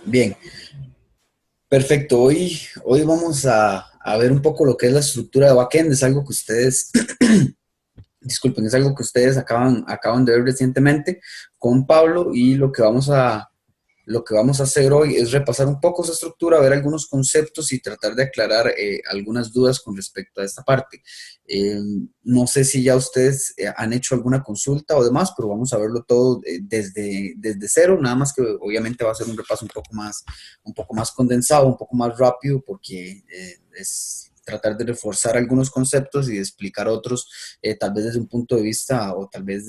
Bien, perfecto. Hoy vamos a ver un poco lo que es la estructura de backend. Es algo que ustedes, disculpen, es algo que ustedes acaban de ver recientemente con Pablo y lo que vamos a hacer hoy es repasar un poco esa estructura, ver algunos conceptos y tratar de aclarar algunas dudas con respecto a esta parte. Eh, no sé si ya ustedes han hecho alguna consulta o demás, pero vamos a verlo todo desde cero, nada más que obviamente va a ser un repaso un poco más condensado, un poco más rápido, porque es tratar de reforzar algunos conceptos y de explicar otros, tal vez desde un punto de vista o tal vez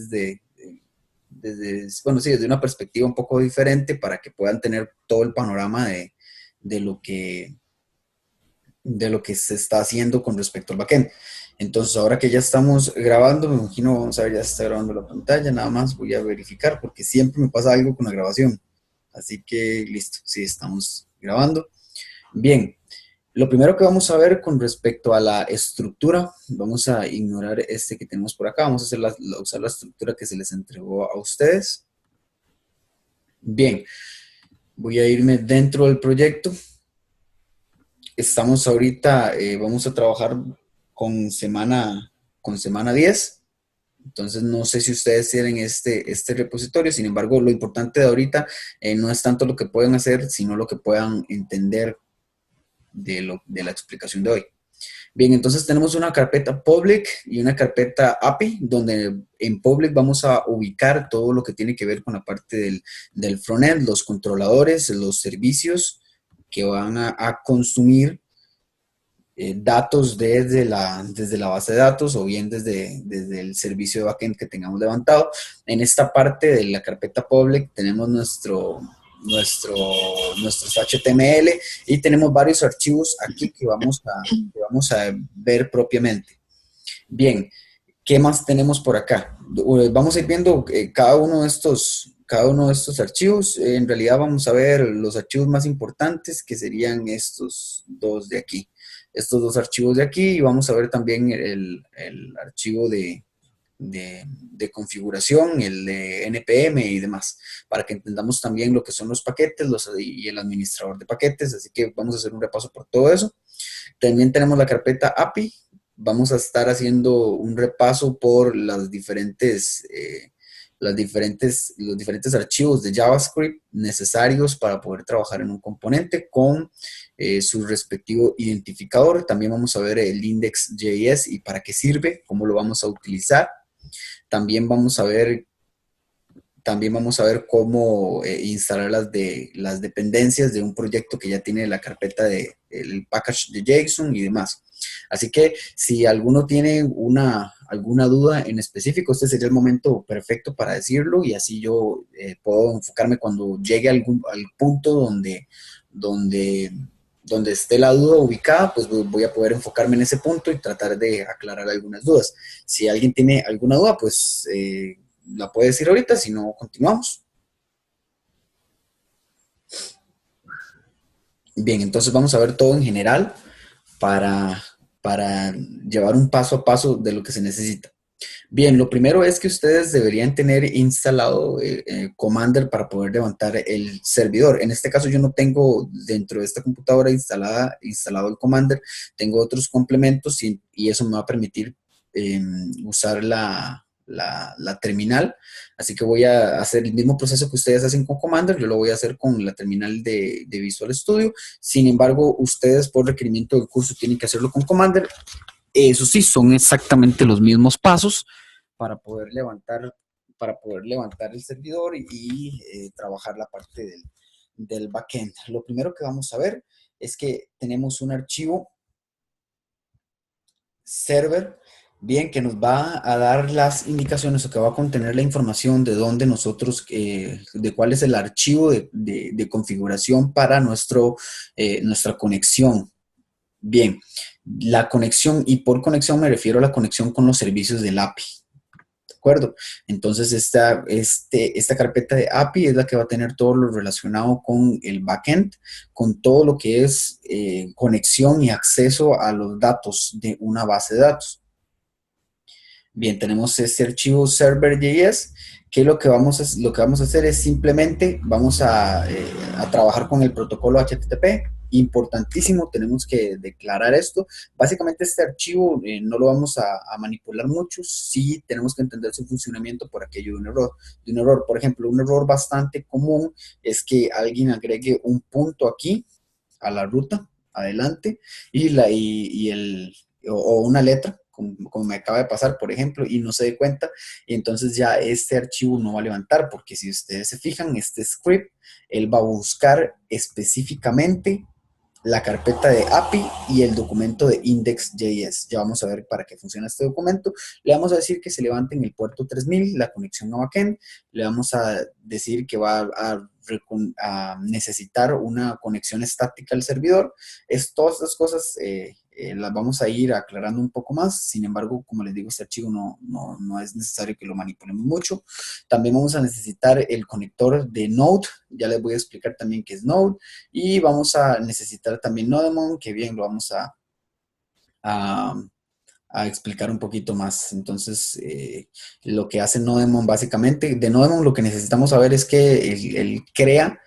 bueno, sí, desde una perspectiva un poco diferente para que puedan tener todo el panorama de lo que, de lo que se está haciendo con respecto al backend. Entonces, ahora que ya estamos grabando, me imagino, vamos a ver, ya se está grabando la pantalla, nada más voy a verificar porque siempre me pasa algo con la grabación. Así que listo, sí, estamos grabando. Bien, lo primero que vamos a ver con respecto a la estructura, vamos a ignorar este que tenemos por acá, vamos a usar la estructura que se les entregó a ustedes. Bien, voy a irme dentro del proyecto. Estamos ahorita, vamos a trabajar con con semana 10. Entonces, no sé si ustedes tienen este repositorio. Sin embargo, lo importante de ahorita no es tanto lo que pueden hacer, sino lo que puedan entender de la explicación de hoy. Bien, entonces tenemos una carpeta public y una carpeta API, donde en public vamos a ubicar todo lo que tiene que ver con la parte del frontend, los controladores, los servicios que van a consumir datos desde la base de datos o bien desde el servicio de backend que tengamos levantado. En esta parte de la carpeta public tenemos nuestro, nuestros HTML y tenemos varios archivos aquí que vamos a ver propiamente. Bien, ¿qué más tenemos por acá? Vamos a ir viendo cada uno de estos archivos. En realidad vamos a ver los archivos más importantes, que serían estos dos de aquí. Estos dos archivos de aquí, y vamos a ver también el archivo de configuración, el de NPM y demás, para que entendamos también lo que son los paquetes y el administrador de paquetes. Así que vamos a hacer un repaso por todo eso. También tenemos la carpeta API. Vamos a estar haciendo un repaso por los diferentes archivos de JavaScript necesarios para poder trabajar en un componente con su respectivo identificador. También vamos a ver el index.js y para qué sirve, cómo lo vamos a utilizar. También vamos a ver también vamos a ver cómo instalar las dependencias de un proyecto que ya tiene la carpeta el package de JSON y demás. Así que si alguno tiene alguna duda en específico, este sería el momento perfecto para decirlo y así yo puedo enfocarme cuando llegue al punto donde, donde esté la duda ubicada, pues voy a poder enfocarme en ese punto y tratar de aclarar algunas dudas. Si alguien tiene alguna duda, pues la puede decir ahorita, si no, continuamos. Bien, entonces vamos a ver todo en general para, para llevar un paso a paso de lo que se necesita. Bien, lo primero es que ustedes deberían tener instalado Commander para poder levantar el servidor. En este caso yo no tengo dentro de esta computadora instalado el Commander, tengo otros complementos y eso me va a permitir usar la terminal. Así que voy a hacer el mismo proceso que ustedes hacen con Commander, yo lo voy a hacer con la terminal de Visual Studio. Sin embargo, ustedes por requerimiento del curso tienen que hacerlo con Commander. Eso sí, son exactamente los mismos pasos para poder levantar, para poder levantar el servidor trabajar la parte del backend. Lo primero que vamos a ver es que tenemos un archivo server, bien, que nos va a dar las indicaciones o que va a contener la información de dónde nosotros, de cuál es el archivo de configuración para nuestra conexión. Bien, la conexión, y por conexión me refiero a la conexión con los servicios del API. ¿De acuerdo? Entonces, esta carpeta de API es la que va a tener todo lo relacionado con el backend, con todo lo que es conexión y acceso a los datos de una base de datos. Bien, tenemos este archivo server.js, que lo que vamos a hacer es simplemente vamos a trabajar con el protocolo HTTP. Importantísimo, tenemos que declarar esto. Básicamente este archivo no lo vamos a manipular mucho, sí tenemos que entender su funcionamiento por aquello de un error. Por ejemplo, un error bastante común es que alguien agregue un punto aquí a la ruta, adelante, o una letra, como me acaba de pasar, por ejemplo, y no se dé cuenta, y entonces ya este archivo no va a levantar, porque si ustedes se fijan, este script, él va a buscar específicamente la carpeta de API y el documento de index.js. Ya vamos a ver para qué funciona este documento. Le vamos a decir que se levante en el puerto 3000 la conexión a backend. Le vamos a decir que va a necesitar una conexión estática al servidor. Todas estas cosas las vamos a ir aclarando un poco más. Sin embargo, como les digo, este archivo no es necesario que lo manipulemos mucho. También vamos a necesitar el conector de Node. Ya les voy a explicar también qué es Node. Y vamos a necesitar también Nodemon, que bien lo vamos a, a explicar un poquito más. Entonces, lo que hace Nodemon básicamente, de Nodemon lo que necesitamos saber es que él crea,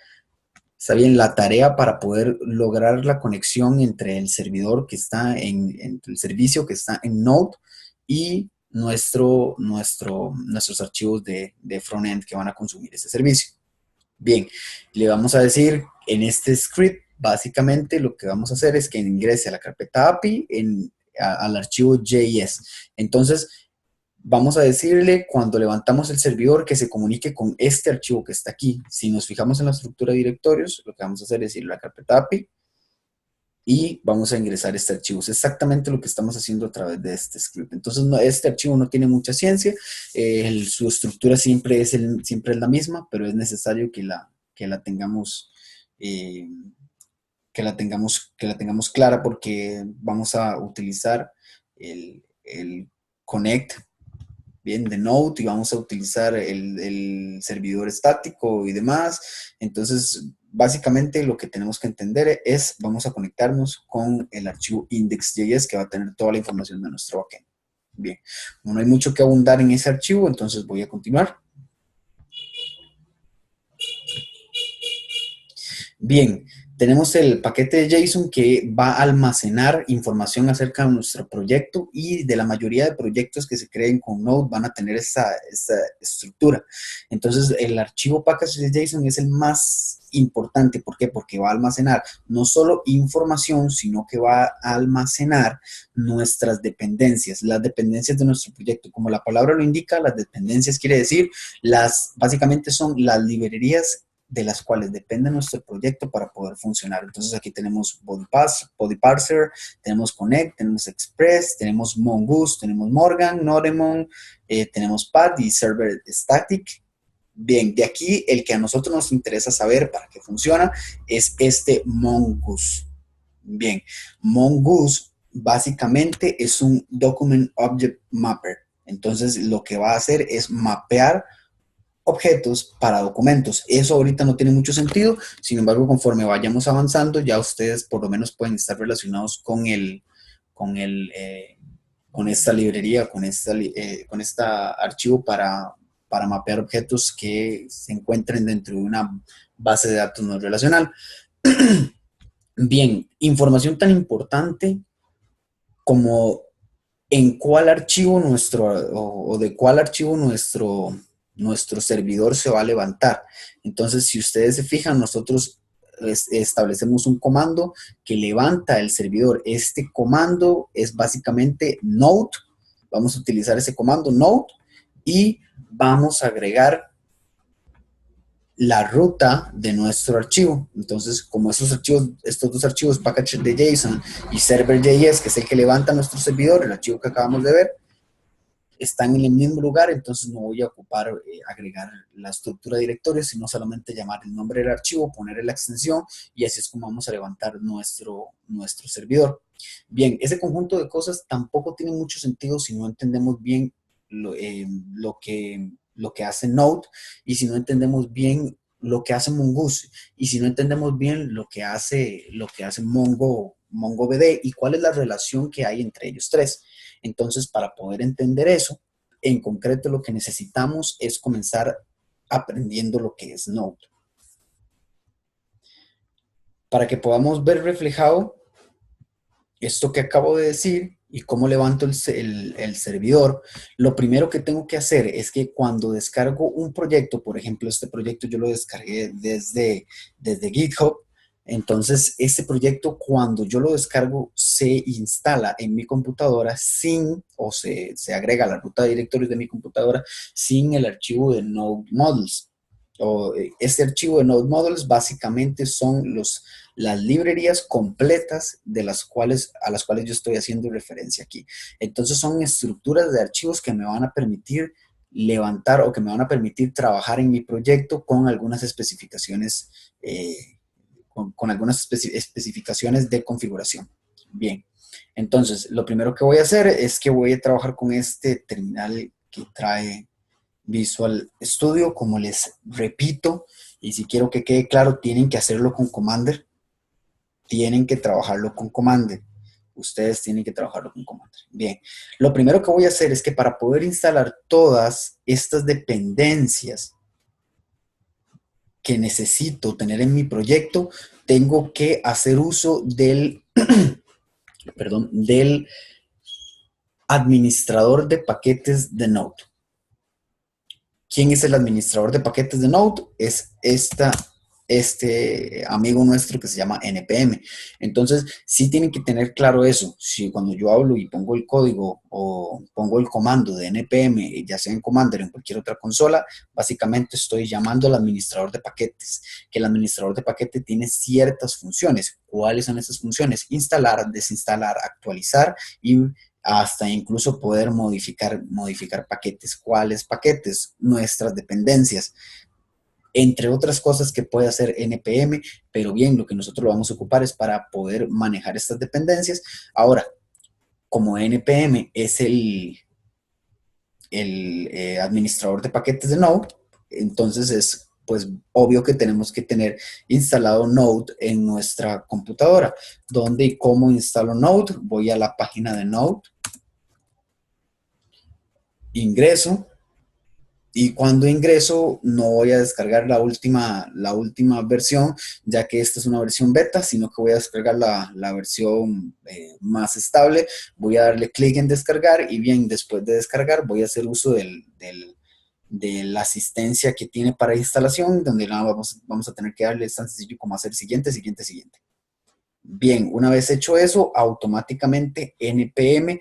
está bien, la tarea para poder lograr la conexión entre el servidor que está entre el servicio que está en Node y nuestros archivos de frontend que van a consumir ese servicio. Bien, le vamos a decir en este script, básicamente lo que vamos a hacer es que ingrese a la carpeta API al archivo JS. Entonces, vamos a decirle cuando levantamos el servidor que se comunique con este archivo que está aquí. Si nos fijamos en la estructura de directorios, lo que vamos a hacer es ir a la carpeta API y vamos a ingresar este archivo. Es exactamente lo que estamos haciendo a través de este script. Entonces, este archivo no tiene mucha ciencia, su estructura siempre es la misma, pero es necesario que la tengamos, eh, que la tengamos clara porque vamos a utilizar el connect bien de Node y vamos a utilizar el servidor estático y demás. Entonces, básicamente lo que tenemos que entender es, vamos a conectarnos con el archivo index.js que va a tener toda la información de nuestro backend. Bien, no hay mucho que abundar en ese archivo, entonces voy a continuar. Bien, tenemos el paquete de JSON que va a almacenar información acerca de nuestro proyecto y de la mayoría de proyectos que se creen con Node van a tener esta estructura. Entonces, el archivo package de JSON es el más importante. ¿Por qué? Porque va a almacenar no solo información, sino que va a almacenar nuestras dependencias, las dependencias de nuestro proyecto. Como la palabra lo indica, las dependencias quiere decir, básicamente son las librerías de las cuales depende nuestro proyecto para poder funcionar. Entonces aquí tenemos Body Parser, tenemos Connect, tenemos Express, tenemos Mongoose, tenemos Morgan, Nodemon, tenemos Pad y Server Static. Bien, de aquí el que a nosotros nos interesa saber para qué funciona es este Mongoose. Bien, Mongoose básicamente es un Document Object Mapper. Entonces lo que va a hacer es mapear objetos para documentos. Eso ahorita no tiene mucho sentido, sin embargo, conforme vayamos avanzando, ya ustedes por lo menos pueden estar relacionados con con esta librería, con este archivo para mapear objetos que se encuentren dentro de una base de datos no relacional. Bien, información tan importante como en cuál archivo o de cuál archivo nuestro servidor se va a levantar. Entonces, si ustedes se fijan, nosotros establecemos un comando que levanta el servidor. Este comando es básicamente node. Vamos a utilizar ese comando node y vamos a agregar la ruta de nuestro archivo. Entonces, como estos dos archivos, package de JSON y server.js, que es el que levanta nuestro servidor, el archivo que acabamos de ver, están en el mismo lugar, entonces no voy a ocupar agregar la estructura de directorios, sino solamente llamar el nombre del archivo, ponerle la extensión y así es como vamos a levantar nuestro servidor. Bien, ese conjunto de cosas tampoco tiene mucho sentido si no entendemos bien lo que hace Node y si no entendemos bien lo que hace Mongoose y si no entendemos bien lo que hace MongoDB y cuál es la relación que hay entre ellos tres. Entonces, para poder entender eso, en concreto lo que necesitamos es comenzar aprendiendo lo que es Node. Para que podamos ver reflejado esto que acabo de decir y cómo levanto el servidor, lo primero que tengo que hacer es que cuando descargo un proyecto, por ejemplo, este proyecto yo lo descargué desde GitHub, entonces este proyecto cuando yo lo descargo se instala en mi computadora o se agrega a la ruta de directorios de mi computadora sin el archivo de Node Modules. Este archivo de Node Modules básicamente son las librerías completas a las cuales yo estoy haciendo referencia aquí. Entonces son estructuras de archivos que me van a permitir levantar o que me van a permitir trabajar en mi proyecto con algunas especificaciones, con algunas especificaciones de configuración. Bien, entonces lo primero que voy a hacer es que voy a trabajar con este terminal que trae Visual Studio, como les repito, y si quiero que quede claro, tienen que hacerlo con Commander, tienen que trabajarlo con Commander. Ustedes tienen que trabajarlo con Commander. Bien, lo primero que voy a hacer es que para poder instalar todas estas dependencias que necesito tener en mi proyecto, tengo que hacer uso del administrador de paquetes de Node. ¿Quién es el administrador de paquetes de Node? Es este amigo nuestro que se llama NPM. Entonces, sí tienen que tener claro eso. Si cuando yo hablo y pongo el código o pongo el comando de NPM, ya sea en Commander o en cualquier otra consola, básicamente estoy llamando al administrador de paquetes, que el administrador de paquete tiene ciertas funciones. ¿Cuáles son esas funciones? Instalar, desinstalar, actualizar y hasta incluso poder modificar paquetes. ¿Cuáles paquetes? Nuestras dependencias, entre otras cosas que puede hacer NPM, pero bien, lo que nosotros lo vamos a ocupar es para poder manejar estas dependencias. Ahora, como NPM es el administrador de paquetes de Node, entonces es pues obvio que tenemos que tener instalado Node en nuestra computadora. ¿Dónde y cómo instalo Node? Voy a la página de Node, ingreso, y cuando ingreso no voy a descargar la última versión, ya que esta es una versión beta, sino que voy a descargar la versión más estable. Voy a darle clic en descargar y bien, después de descargar voy a hacer uso de la asistencia que tiene para instalación, donde vamos a tener que darle tan sencillo como hacer siguiente, siguiente, siguiente. Bien, una vez hecho eso, automáticamente NPM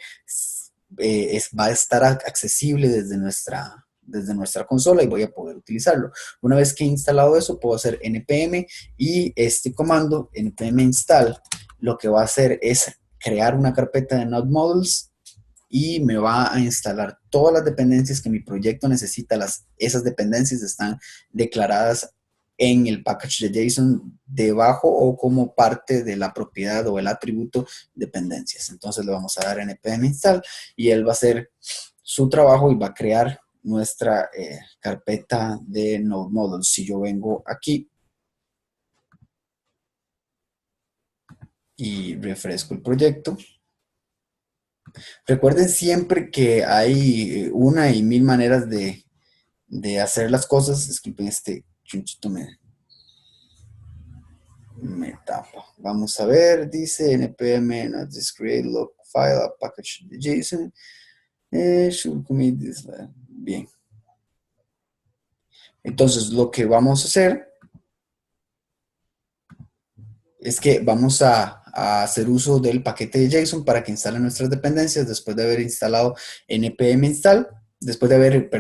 va a estar accesible desde nuestra consola y voy a poder utilizarlo. Una vez que he instalado eso, puedo hacer npm y este comando, npm install, lo que va a hacer es crear una carpeta de Node Modules y me va a instalar todas las dependencias que mi proyecto necesita. Esas dependencias están declaradas en el package de JSON debajo o como parte de la propiedad o el atributo dependencias. Entonces le vamos a dar npm install y él va a hacer su trabajo y va a crear nuestra carpeta de Node Modules. Si yo vengo aquí y refresco el proyecto, recuerden siempre que hay una y mil maneras de hacer las cosas. Disculpen, este chunchito me tapa. Vamos a ver, dice npm not this create log file a package de JSON. Should commit this. Bien. Entonces, lo que vamos a hacer es que vamos a hacer uso del paquete de JSON para que instale nuestras dependencias después de haber instalado npm install, después de haber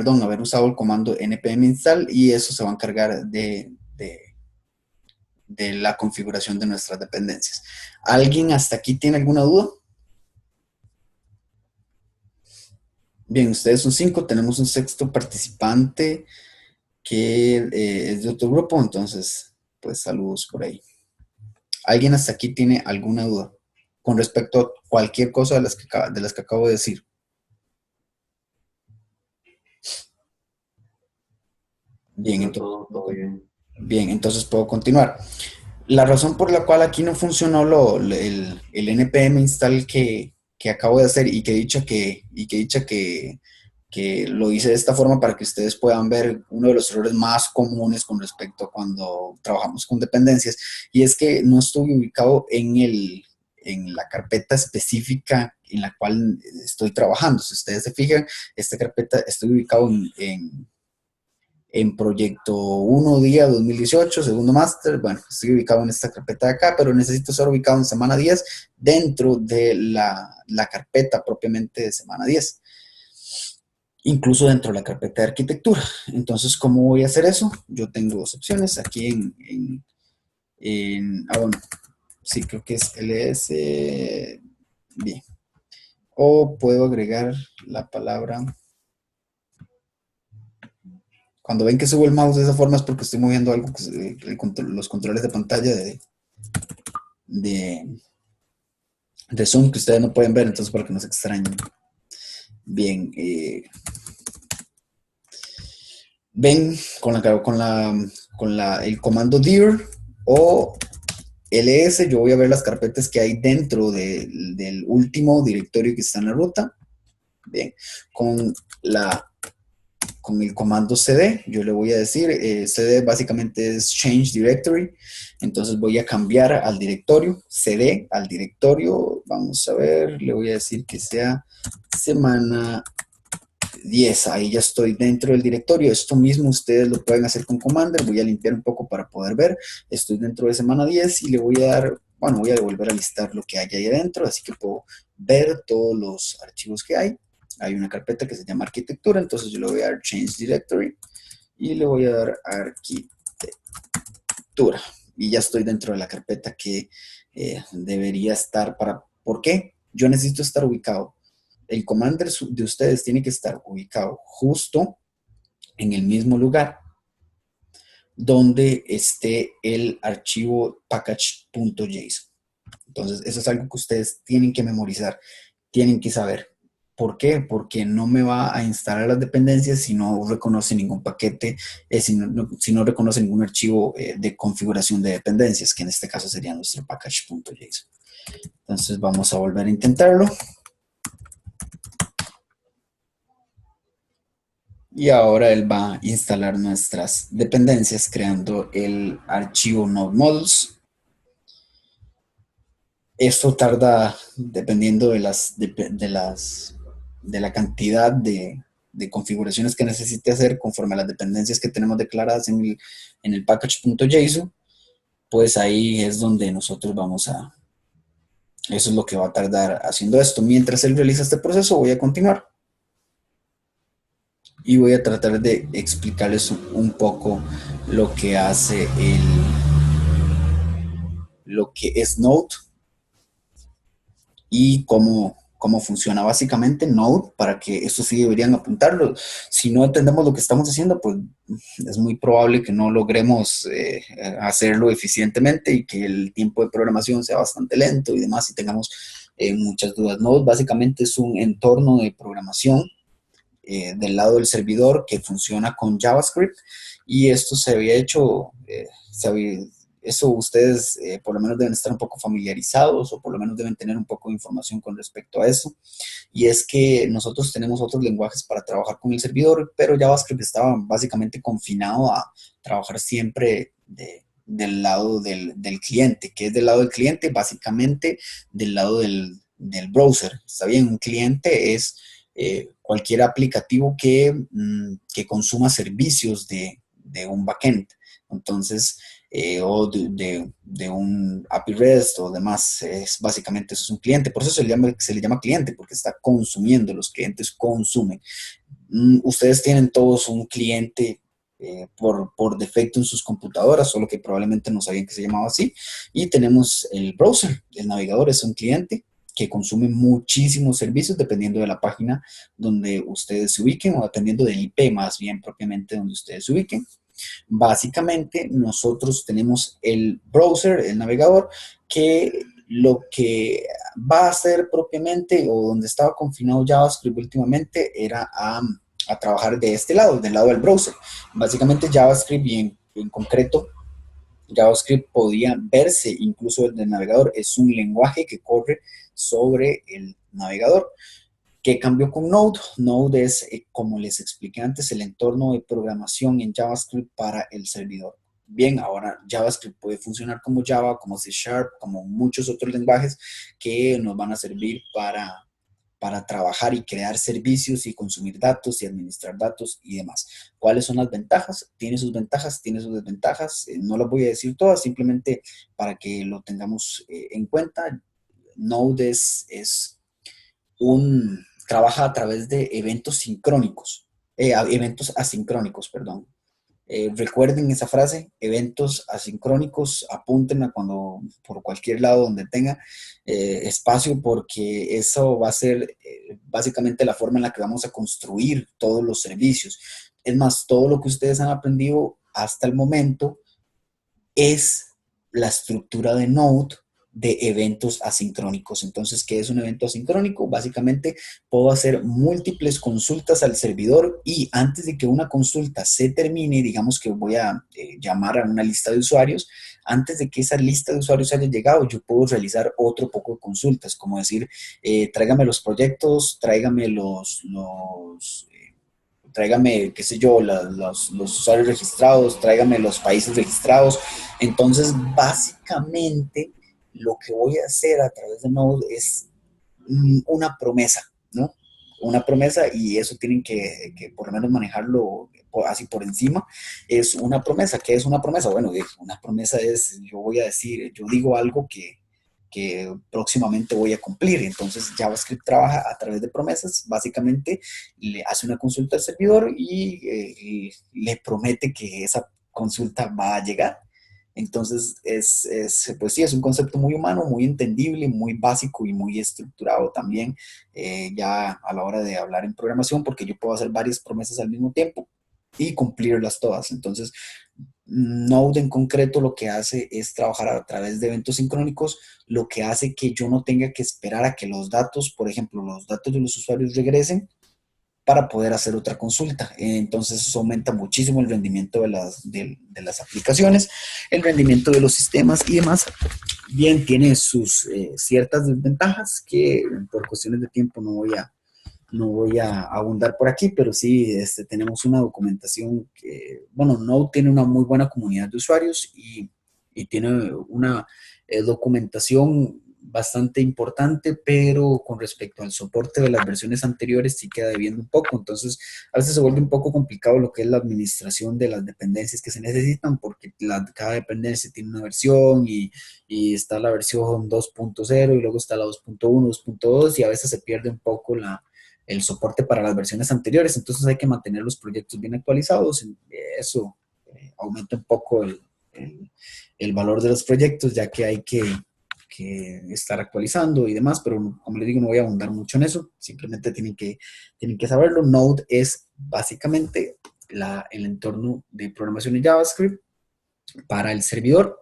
usado el comando npm install, y eso se va a encargar de la configuración de nuestras dependencias. ¿Alguien hasta aquí tiene alguna duda? Bien, ustedes son 5, tenemos un sexto participante que es de otro grupo, entonces, pues saludos por ahí. ¿Alguien hasta aquí tiene alguna duda con respecto a cualquier cosa de las que acabo de decir? Bien, No, entonces, todo bien. bien, entonces puedo continuar. La razón por la cual aquí no funcionó el npm install que acabo de hacer y que dicha que que lo hice de esta forma para que ustedes puedan ver uno de los errores más comunes con respecto a cuando trabajamos con dependencias, y es que no estoy ubicado en la carpeta específica en la cual estoy trabajando. Si ustedes se fijan, esta carpeta estoy ubicado en proyecto 1 día 2018, segundo máster. Bueno, estoy ubicado en esta carpeta de acá, pero necesito ser ubicado en semana 10 dentro de la carpeta propiamente de semana 10, incluso dentro de la carpeta de arquitectura. Entonces, ¿cómo voy a hacer eso? Yo tengo dos opciones aquí bueno, sí, creo que es ls, bien. O puedo agregar la palabra. Cuando ven que subo el mouse de esa forma es porque estoy moviendo algo, los controles de pantalla de, de Zoom que ustedes no pueden ver, entonces para que no se extrañen. Bien, ven el comando dir o ls, yo voy a ver las carpetas que hay dentro del último directorio que está en la ruta. Bien, con el comando cd, yo le voy a decir, cd básicamente es change directory, entonces voy a cambiar al directorio, cd al directorio, vamos a ver, le voy a decir que sea semana 10, ahí ya estoy dentro del directorio. Esto mismo ustedes lo pueden hacer con Commander. Voy a limpiar un poco para poder ver. Estoy dentro de semana 10 y le voy a dar, bueno, voy a volver a listar lo que hay ahí adentro, así que puedo ver todos los archivos que hay. Hay una carpeta que se llama arquitectura, entonces yo le voy a dar change directory y le voy a dar arquitectura. Y ya estoy dentro de la carpeta que debería estar para... ¿Por qué? Yo necesito estar ubicado. El commander de ustedes tiene que estar ubicado justo en el mismo lugar donde esté el archivo package.json. Entonces, eso es algo que ustedes tienen que memorizar, tienen que saber. ¿Por qué? Porque no me va a instalar las dependencias si no reconoce ningún paquete, si no reconoce ningún archivo de configuración de dependencias, que en este caso sería nuestro package.json. Entonces, vamos a volver a intentarlo. Y ahora él va a instalar nuestras dependencias creando el archivo node modules. Esto tarda, dependiendo de la cantidad de configuraciones que necesite hacer conforme a las dependencias que tenemos declaradas en el package.json, pues ahí es donde nosotros eso es lo que va a tardar haciendo esto. Mientras él realiza este proceso, voy a continuar. Y voy a tratar de explicarles un poco lo que hace lo que es Node y cómo funciona básicamente Node, para que eso sí deberían apuntarlo. Si no entendemos lo que estamos haciendo, pues es muy probable que no logremos hacerlo eficientemente y que el tiempo de programación sea bastante lento y demás y tengamos muchas dudas. Node básicamente es un entorno de programación del lado del servidor que funciona con JavaScript, y esto se había hecho, eso ustedes por lo menos deben estar un poco familiarizados o por lo menos deben tener un poco de información con respecto a eso, y es que nosotros tenemos otros lenguajes para trabajar con el servidor, pero JavaScript estaba básicamente confinado a trabajar siempre del lado del cliente. ¿Qué es del lado del cliente? Básicamente del lado del browser. Está bien, un cliente es cualquier aplicativo que consuma servicios de un backend. Entonces, o de un API REST o demás, básicamente eso es un cliente. Por eso se le llama cliente, porque está consumiendo, los clientes consumen. Ustedes tienen todos un cliente por defecto en sus computadoras, solo que probablemente no sabían que se llamaba así. Y tenemos el browser, el navegador es un cliente que consume muchísimos servicios dependiendo de la página donde ustedes se ubiquen, o dependiendo del IP más bien propiamente donde ustedes se ubiquen. Básicamente nosotros tenemos el browser, el navegador, que lo que va a hacer propiamente, o donde estaba confinado JavaScript últimamente, era a trabajar de este lado, del lado del browser. Básicamente JavaScript, y en concreto JavaScript, podía verse incluso desde el navegador. Es un lenguaje que corre sobre el navegador ¿Qué cambió con Node? Node es, como les expliqué antes, el entorno de programación en JavaScript para el servidor. Bien, ahora JavaScript puede funcionar como Java, como C Sharp, como muchos otros lenguajes que nos van a servir para trabajar y crear servicios y consumir datos y administrar datos y demás. ¿Cuáles son las ventajas? Tiene sus ventajas, tiene sus desventajas. No las voy a decir todas, simplemente para que lo tengamos en cuenta. Node trabaja a través de eventos sincrónicos, eventos asincrónicos, perdón. Recuerden esa frase, eventos asincrónicos, apúntenla cuando, por cualquier lado donde tenga espacio, porque eso va a ser básicamente la forma en la que vamos a construir todos los servicios. Es más, todo lo que ustedes han aprendido hasta el momento es la estructura de Node de eventos asincrónicos. Entonces, ¿qué es un evento asincrónico? Básicamente, puedo hacer múltiples consultas al servidor y antes de que una consulta se termine, digamos que voy a llamar a una lista de usuarios, antes de que esa lista de usuarios haya llegado, yo puedo realizar otro poco de consultas, como decir, tráigame los proyectos, tráigame, qué sé yo, los usuarios registrados, tráigame los países registrados. Entonces, básicamente, lo que voy a hacer a través de Node es una promesa, ¿no? Una promesa y eso tienen que por lo menos manejarlo así por encima. Es una promesa. ¿Qué es una promesa? Bueno, una promesa es, yo voy a decir, yo digo algo que próximamente voy a cumplir. Entonces JavaScript trabaja a través de promesas, básicamente le hace una consulta al servidor y le promete que esa consulta va a llegar. Entonces, pues sí, es un concepto muy humano, muy entendible, muy básico y muy estructurado también, ya a la hora de hablar en programación, porque yo puedo hacer varias promesas al mismo tiempo y cumplirlas todas. Entonces, Node en concreto lo que hace es trabajar a través de eventos sincrónicos, lo que hace que yo no tenga que esperar a que los datos, por ejemplo, los datos de los usuarios regresen para poder hacer otra consulta. Entonces eso aumenta muchísimo el rendimiento de las aplicaciones, el rendimiento de los sistemas y demás. Bien, tiene sus ciertas desventajas que por cuestiones de tiempo no voy a abundar por aquí, pero sí tenemos una documentación que, bueno, Node tiene una muy buena comunidad de usuarios y tiene una documentación bastante importante, pero con respecto al soporte de las versiones anteriores sí queda debiendo un poco. Entonces, a veces se vuelve un poco complicado lo que es la administración de las dependencias que se necesitan, porque cada dependencia tiene una versión y está la versión 2.0 y luego está la 2.1, 2.2 y a veces se pierde un poco el soporte para las versiones anteriores, entonces hay que mantener los proyectos bien actualizados, eso aumenta un poco el valor de los proyectos, ya que hay que estar actualizando y demás, pero como les digo, no voy a abundar mucho en eso, simplemente tienen que saberlo. Node es básicamente el entorno de programación en JavaScript para el servidor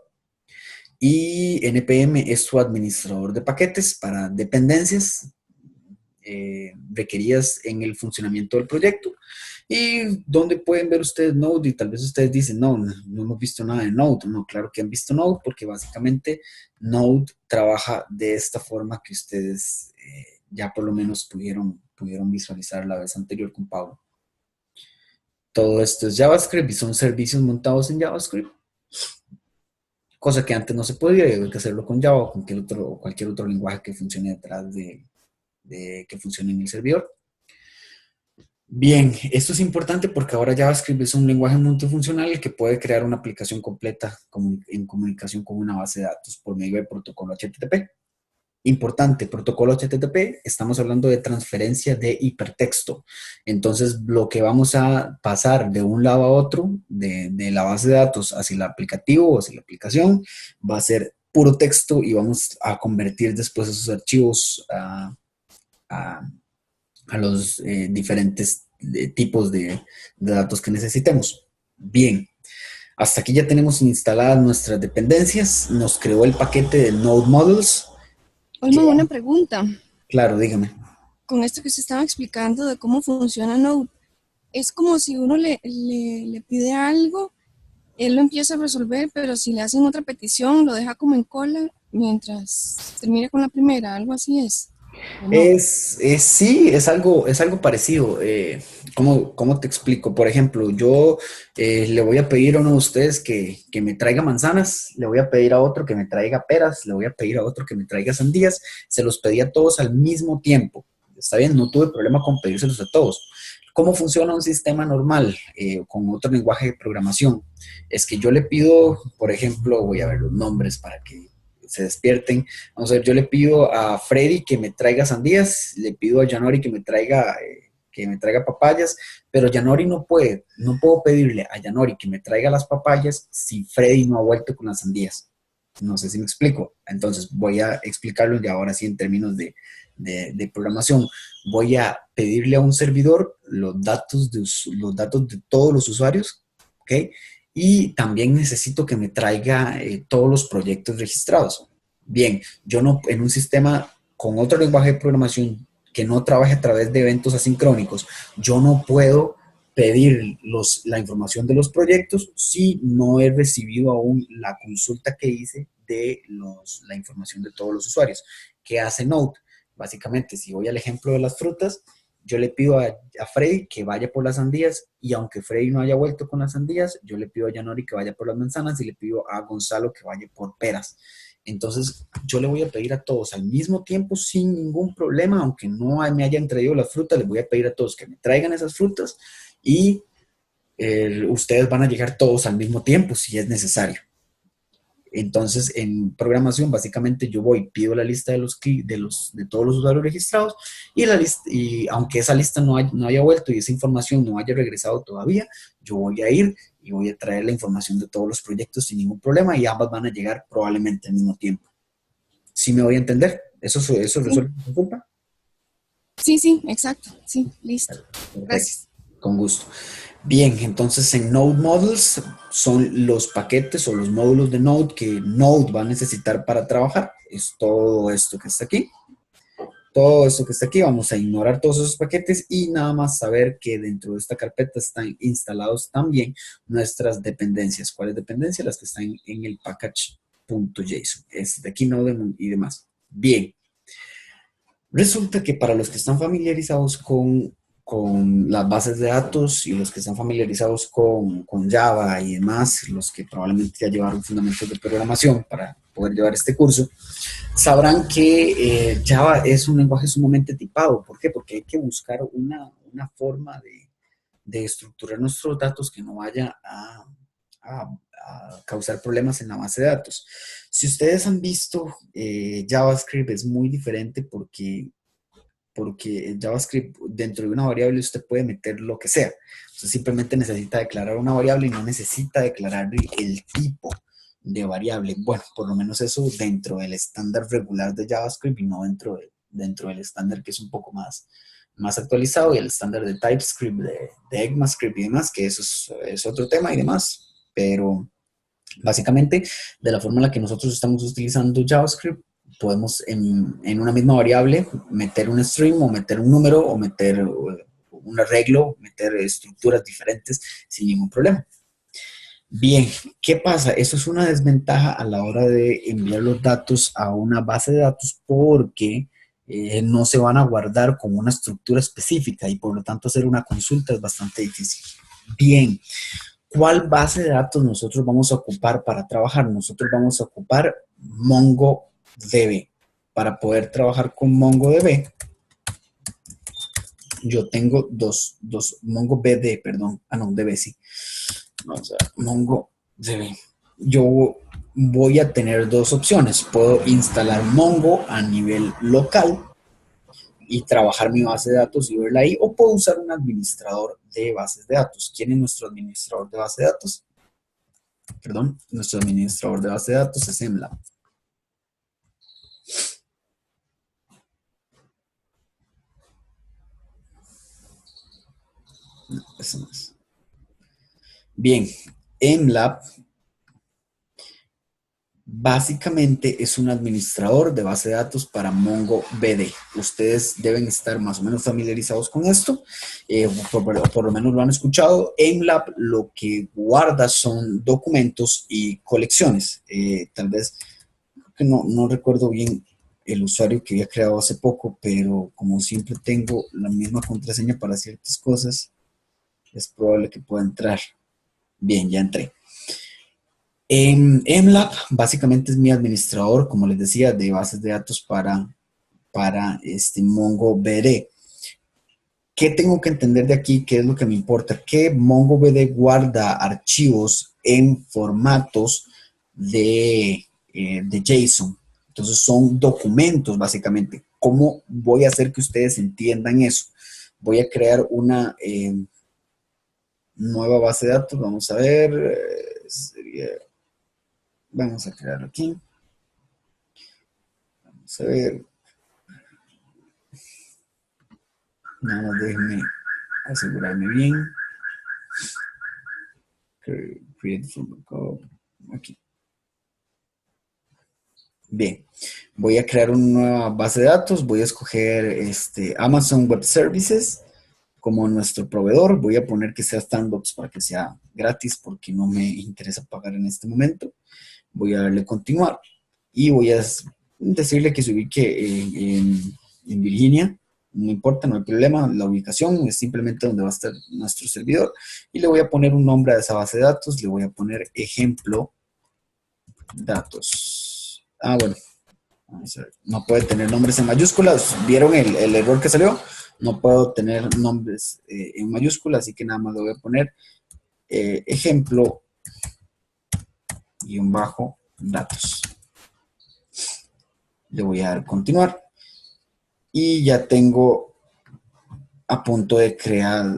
y NPM es su administrador de paquetes para dependencias requeridas en el funcionamiento del proyecto. ¿Y dónde pueden ver ustedes Node? Y tal vez ustedes dicen, no hemos visto nada de Node. No, claro que han visto Node porque básicamente Node trabaja de esta forma que ustedes ya por lo menos pudieron visualizar la vez anterior con Pablo. Todo esto es JavaScript y son servicios montados en JavaScript, cosa que antes no se podía y hay que hacerlo con Java o cualquier otro lenguaje que funcione detrás que funcione en el servidor. Bien, esto es importante porque ahora JavaScript es un lenguaje multifuncional que puede crear una aplicación completa en comunicación con una base de datos por medio del protocolo HTTP. Importante, protocolo HTTP, estamos hablando de transferencia de hipertexto. Entonces, lo que vamos a pasar de un lado a otro, de la base de datos hacia el aplicativo o hacia la aplicación, va a ser puro texto y vamos a convertir después esos archivos a los diferentes tipos de datos que necesitemos. Bien, hasta aquí ya tenemos instaladas nuestras dependencias, nos creó el paquete de Node Models. Olman, una pregunta. Claro, dígame. Con esto que usted estaba explicando de cómo funciona Node, es como si uno le pide algo, él lo empieza a resolver, pero si le hacen otra petición, lo deja como en cola mientras termina con la primera, algo así es. ¿o no? Sí, es algo parecido. ¿Cómo te explico? Por ejemplo, yo le voy a pedir a uno de ustedes que me traiga manzanas, le voy a pedir a otro que me traiga peras, le voy a pedir a otro que me traiga sandías. Se los pedí a todos al mismo tiempo. Está bien, no tuve problema con pedírselos a todos. ¿Cómo funciona un sistema normal con otro lenguaje de programación? Es que yo le pido, por ejemplo, voy a ver los nombres para que se despierten. Vamos a ver, yo le pido a Freddy que me traiga sandías, le pido a Janori que me traiga papayas, pero Janori no puede, no puedo pedirle a Janori que me traiga las papayas si Freddy no ha vuelto con las sandías. No sé si me explico. Entonces voy a explicarlo ya ahora sí en términos de programación. Voy a pedirle a un servidor los datos de todos los usuarios, ¿ok? Y también necesito que me traiga todos los proyectos registrados. Bien, yo no, en un sistema con otro lenguaje de programación que no trabaje a través de eventos asincrónicos, yo no puedo pedir la información de los proyectos si no he recibido aún la consulta que hice de la información de todos los usuarios. ¿Qué hace Node? Básicamente, si voy al ejemplo de las frutas, yo le pido a Freddy que vaya por las sandías y aunque Freddy no haya vuelto con las sandías, yo le pido a Janori que vaya por las manzanas y le pido a Gonzalo que vaya por peras. Entonces, yo le voy a pedir a todos al mismo tiempo sin ningún problema, aunque no me hayan traído las frutas, les voy a pedir a todos que me traigan esas frutas y ustedes van a llegar todos al mismo tiempo si es necesario. Entonces, en programación, básicamente yo voy, pido la lista de todos los usuarios registrados y, y aunque esa lista no haya vuelto y esa información no haya regresado todavía, yo voy a ir y voy a traer la información de todos los proyectos sin ningún problema y ambas van a llegar probablemente al mismo tiempo. ¿Sí me voy a entender? ¿Eso Sí, resuelve tu consulta? sí, sí, exacto. Sí, listo. Perfecto, Gracias. con gusto. Bien, entonces en Node Models son los paquetes o los módulos de Node que Node va a necesitar para trabajar. Es todo esto que está aquí. Todo esto que está aquí, vamos a ignorar todos esos paquetes y nada más saber que dentro de esta carpeta están instalados también nuestras dependencias. ¿Cuáles dependencias? Las que están en el package.json. Es de aquí Node y demás. Bien, resulta que para los que están familiarizados con las bases de datos y los que están familiarizados con Java y demás, los que probablemente ya llevaron fundamentos de programación para poder llevar este curso, sabrán que Java es un lenguaje sumamente tipado. ¿Por qué? Porque hay que buscar una forma de estructurar nuestros datos que no vaya a causar problemas en la base de datos. Si ustedes han visto, JavaScript es muy diferente porque en JavaScript dentro de una variable usted puede meter lo que sea. Usted simplemente necesita declarar una variable y no necesita declarar el tipo de variable. Bueno, por lo menos eso dentro del estándar regular de JavaScript y no dentro del estándar que es un poco más actualizado y el estándar de TypeScript, de ECMAScript y demás, que eso es otro tema y demás. Pero básicamente, de la forma en la que nosotros estamos utilizando JavaScript, podemos en una misma variable meter un string o meter un número o meter un arreglo, meter estructuras diferentes sin ningún problema. Bien, ¿qué pasa? Eso es una desventaja a la hora de enviar los datos a una base de datos porque no se van a guardar con una estructura específica y por lo tanto hacer una consulta es bastante difícil. Bien, ¿cuál base de datos nosotros vamos a ocupar para trabajar? Nosotros vamos a ocupar MongoDB. Para poder trabajar con MongoDB, yo tengo dos MongoDB, perdón. Ah, no, DB sí. Vamos a ver, MongoDB. Yo voy a tener dos opciones. Puedo instalar Mongo a nivel local y trabajar mi base de datos y verla ahí, o puedo usar un administrador de bases de datos. ¿Quién es nuestro administrador de base de datos? Perdón, nuestro administrador de base de datos es MLab. Eso no es. Bien, MLab básicamente es un administrador de base de datos para MongoDB. Ustedes deben estar más o menos familiarizados con esto, por lo menos lo han escuchado. MLab lo que guarda son documentos y colecciones. Tal vez, no recuerdo bien el usuario que había creado hace poco, pero como siempre tengo la misma contraseña para ciertas cosas, es probable que pueda entrar. Bien, ya entré. MLab básicamente es mi administrador, como les decía, de bases de datos para MongoDB. ¿Qué tengo que entender de aquí? ¿Qué es lo que me importa? Que MongoDB guarda archivos en formatos de JSON. Entonces son documentos básicamente. ¿Cómo voy a hacer que ustedes entiendan eso? Voy a crear una nueva base de datos. Vamos a ver. Vamos a crearlo aquí. Vamos a ver. Nada más déjenme asegurarme bien. Create from code. Aquí. Bien, voy a crear una nueva base de datos, voy a escoger Amazon Web Services como nuestro proveedor, voy a poner que sea Sandbox para que sea gratis porque no me interesa pagar en este momento. Voy a darle continuar y voy a decirle que se ubique en Virginia, no importa, no hay problema, la ubicación es simplemente donde va a estar nuestro servidor y le voy a poner un nombre a esa base de datos, le voy a poner ejemplo datos. Ah, bueno, vamos a ver. No puede tener nombres en mayúsculas. ¿Vieron el error que salió? No puedo tener nombres en mayúsculas, así que nada más le voy a poner ejemplo guión bajo datos. Le voy a dar continuar. Y ya tengo a punto de crear,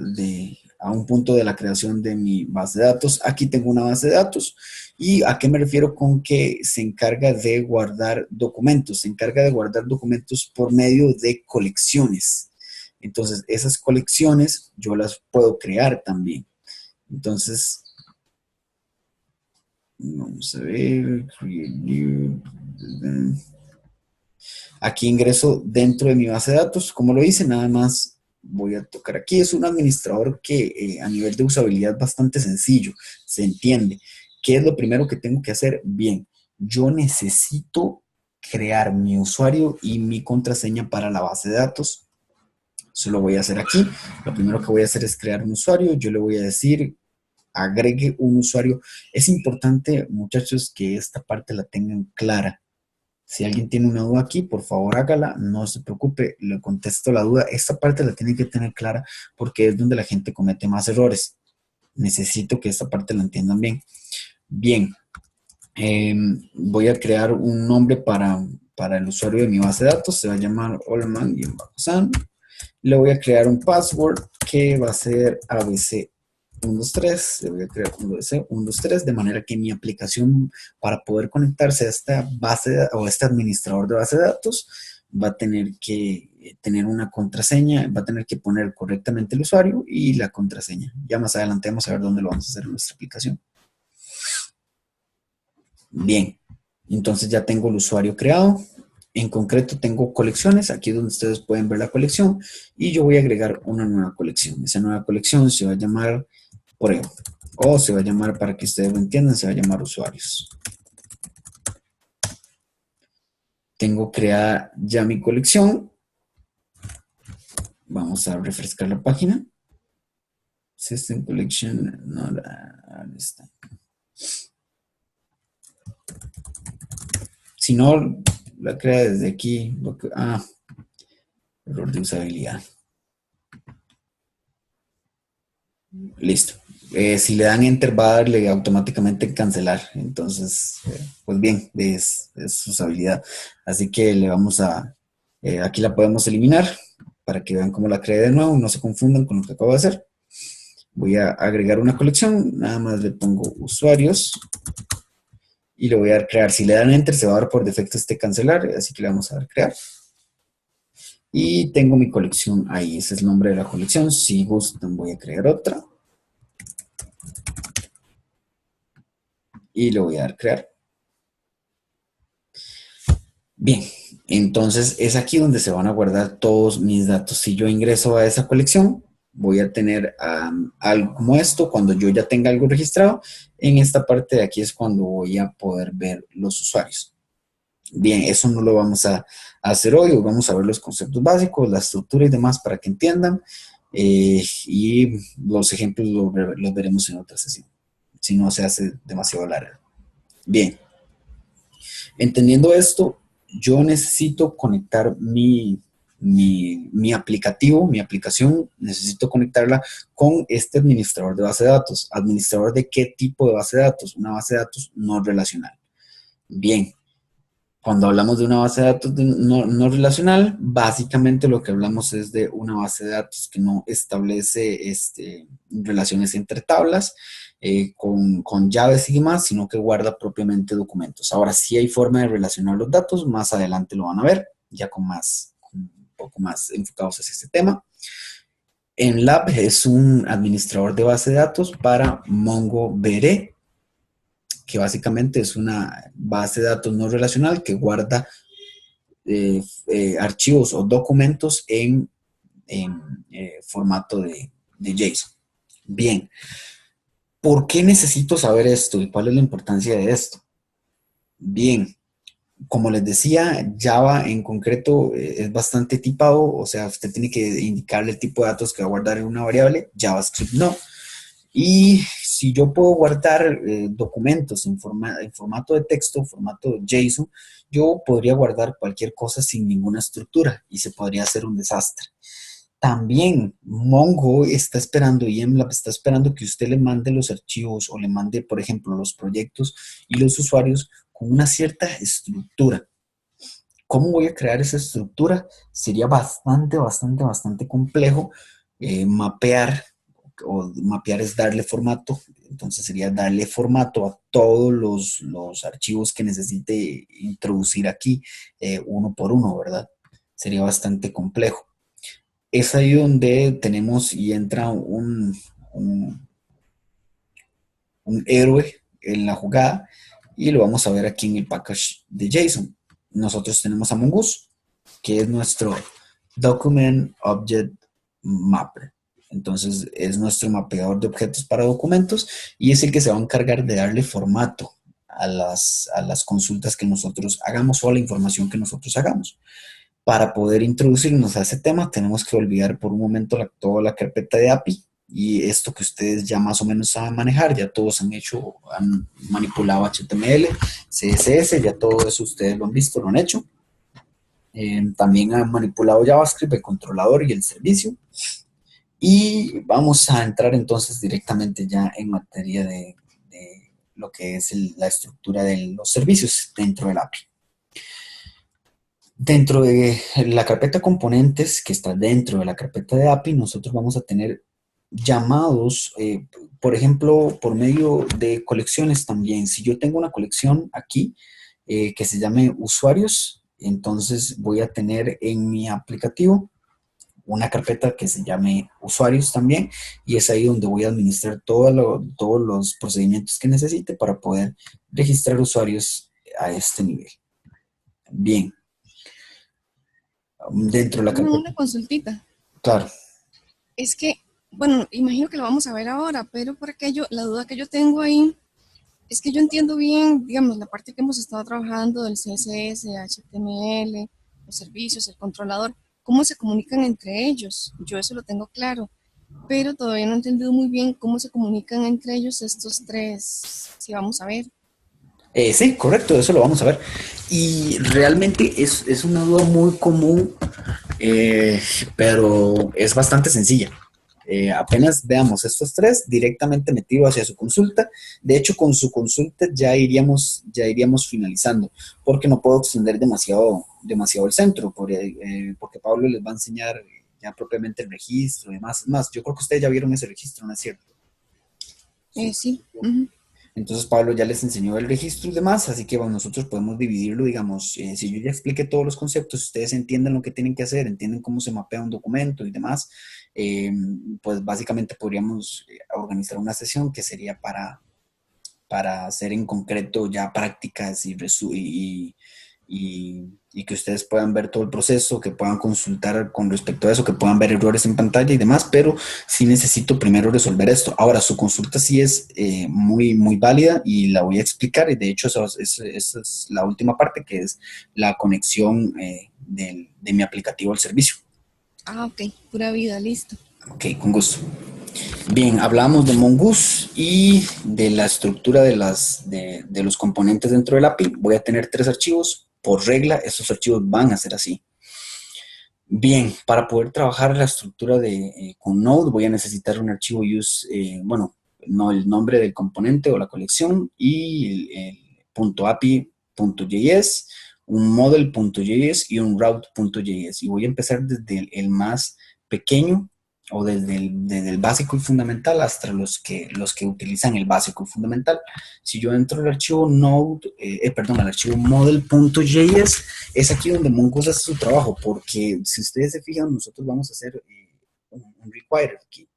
a un punto de la creación de mi base de datos. Aquí tengo una base de datos. ¿Y a qué me refiero con que se encarga de guardar documentos? Se encarga de guardar documentos por medio de colecciones. Entonces, esas colecciones yo las puedo crear también. Entonces, vamos a ver. Aquí ingreso dentro de mi base de datos. Como lo hice, nada más voy a tocar aquí. Es un administrador que a nivel de usabilidad es bastante sencillo. Se entiende. ¿Qué es lo primero que tengo que hacer? Bien, yo necesito crear mi usuario y mi contraseña para la base de datos. Eso lo voy a hacer aquí. Lo primero que voy a hacer es crear un usuario. Yo le voy a decir, agregue un usuario. Es importante, muchachos, que esta parte la tengan clara. Si alguien tiene una duda aquí, por favor hágala, no se preocupe, le contesto la duda. Esta parte la tienen que tener clara porque es donde la gente comete más errores. Necesito que esta parte la entiendan bien. Bien, voy a crear un nombre para el usuario de mi base de datos, se va a llamar Olman-San. Le voy a crear un password que va a ser ABC 123, le voy a crear 123, de manera que mi aplicación para poder conectarse a esta base o este administrador de base de datos va a tener que tener una contraseña, va a tener que poner correctamente el usuario y la contraseña. Ya más adelante vamos a ver dónde lo vamos a hacer en nuestra aplicación. Bien, entonces ya tengo el usuario creado. En concreto tengo colecciones, aquí es donde ustedes pueden ver la colección y yo voy a agregar una nueva colección. Esa nueva colección se va a llamar prueba o se va a llamar, para que ustedes lo entiendan, se va a llamar usuarios. Tengo creada ya mi colección. Vamos a refrescar la página. System Collection, no, ¿dónde está? Si no, la crea desde aquí. Error de usabilidad. Listo. Si le dan enter va a darle automáticamente cancelar. Entonces, pues bien, es usabilidad. Así que le vamos aquí la podemos eliminar para que vean cómo la creé de nuevo, no se confundan con lo que acabo de hacer. Voy a agregar una colección, nada más le pongo usuarios y le voy a dar crear. Si le dan enter se va a dar por defecto este cancelar, así que le vamos a dar crear. Y tengo mi colección ahí, ese es el nombre de la colección. Si gustan voy a crear otra. Y le voy a dar crear. Bien, entonces es aquí donde se van a guardar todos mis datos. Si yo ingreso a esa colección, voy a tener algo como esto. Cuando yo ya tenga algo registrado, en esta parte de aquí es cuando voy a poder ver los usuarios. Bien, eso no lo vamos a hacer hoy. Hoy vamos a ver los conceptos básicos, la estructura y demás para que entiendan. Y los ejemplos los veremos en otra sesión, si no se hace demasiado largo. Bien, entendiendo esto, yo necesito conectar mi aplicativo, mi aplicación, necesito conectarla con este administrador de base de datos. ¿Administrador de qué tipo de base de datos? Una base de datos no relacional. Bien, cuando hablamos de una base de datos no relacional, básicamente lo que hablamos es de una base de datos que no establece relaciones entre tablas con llaves y demás, sino que guarda propiamente documentos. Ahora, sí hay forma de relacionar los datos, más adelante lo van a ver, ya con un poco más enfocados hacia este tema. NLab es un administrador de base de datos para MongoDB, que básicamente es una base de datos no relacional que guarda archivos o documentos en formato de JSON. Bien, ¿por qué necesito saber esto y cuál es la importancia de esto? Bien, como les decía, Java en concreto es bastante tipado, o sea, usted tiene que indicarle el tipo de datos que va a guardar en una variable, JavaScript no. Y si yo puedo guardar documentos en formato de texto, formato JSON, yo podría guardar cualquier cosa sin ninguna estructura y se podría hacer un desastre. También Mongo está esperando y MLab está esperando que usted le mande los archivos o le mande, por ejemplo, los proyectos y los usuarios con una cierta estructura. ¿Cómo voy a crear esa estructura? Sería bastante complejo mapear, o mapear es darle formato, entonces sería darle formato a todos los archivos que necesite introducir aquí uno por uno, ¿verdad? Sería bastante complejo. Es ahí donde tenemos y entra un, un héroe en la jugada y lo vamos a ver aquí en el package de JSON. Nosotros tenemos a Mongoose, que es nuestro Document Object Mapper. Entonces es nuestro mapeador de objetos para documentos y es el que se va a encargar de darle formato a las consultas que nosotros hagamos o a la información que nosotros hagamos. Para poder introducirnos a ese tema, tenemos que olvidar por un momento toda la carpeta de API y esto que ustedes ya más o menos saben manejar, ya todos han manipulado HTML, CSS, ya todo eso ustedes lo han visto, lo han hecho. También han manipulado JavaScript, el controlador y el servicio. Y vamos a entrar entonces directamente ya en materia de lo que es la estructura de los servicios dentro del API. Dentro de la carpeta componentes que está dentro de la carpeta de API, nosotros vamos a tener llamados, por ejemplo, por medio de colecciones también. Si yo tengo una colección aquí que se llame usuarios, entonces voy a tener en mi aplicativo una carpeta que se llame usuarios también y es ahí donde voy a administrar todos los procedimientos que necesite para poder registrar usuarios a este nivel. Bien, dentro de la Tengo carpeta. una consultita. Claro. Es que, bueno, imagino que lo vamos a ver ahora, pero por aquello, la duda que yo tengo ahí es que yo entiendo bien, digamos, la parte que hemos estado trabajando del CSS, HTML, los servicios, el controlador, cómo se comunican entre ellos. Yo eso lo tengo claro, pero todavía no he entendido muy bien cómo se comunican entre ellos estos tres. Si vamos a ver. Sí, correcto, eso lo vamos a ver. Y realmente es una duda muy común, eh, pero es bastante sencilla. Apenas veamos estos tres directamente metido hacia su consulta. De hecho, con su consulta ya iríamos finalizando, porque no puedo extender demasiado el centro, porque Pablo les va a enseñar ya propiamente el registro y demás. Más, yo creo que ustedes ya vieron ese registro, ¿no es cierto? Sí. Sí. Ujú. Entonces Pablo ya les enseñó el registro y demás, así que bueno, nosotros podemos dividirlo, digamos, si yo ya expliqué todos los conceptos, ustedes entienden lo que tienen que hacer, entienden cómo se mapea un documento y demás, eh, pues básicamente podríamos organizar una sesión que sería para hacer en concreto ya prácticas y que ustedes puedan ver todo el proceso, que puedan consultar con respecto a eso, que puedan ver errores en pantalla y demás, pero sí necesito primero resolver esto. Ahora, su consulta sí es muy, muy válida y la voy a explicar, y de hecho esa es la última parte, que es la conexión de mi aplicativo al servicio. Ah, ok, pura vida, listo. Ok, con gusto. Bien, hablamos de Mongoose y de la estructura de los componentes dentro del API. Voy a tener tres archivos. Por regla, estos archivos van a ser así. Bien, para poder trabajar la estructura con Node voy a necesitar un archivo use, bueno, no el nombre del componente o la colección y el .api.js, un model.js y un route.js. Y voy a empezar desde el más pequeño o desde el básico y fundamental hasta los que utilizan el básico y fundamental. Si yo entro al archivo Node, perdón, al archivo model.js, es aquí donde Mongoose hace su trabajo, porque si ustedes se fijan, nosotros vamos a hacer un require aquí.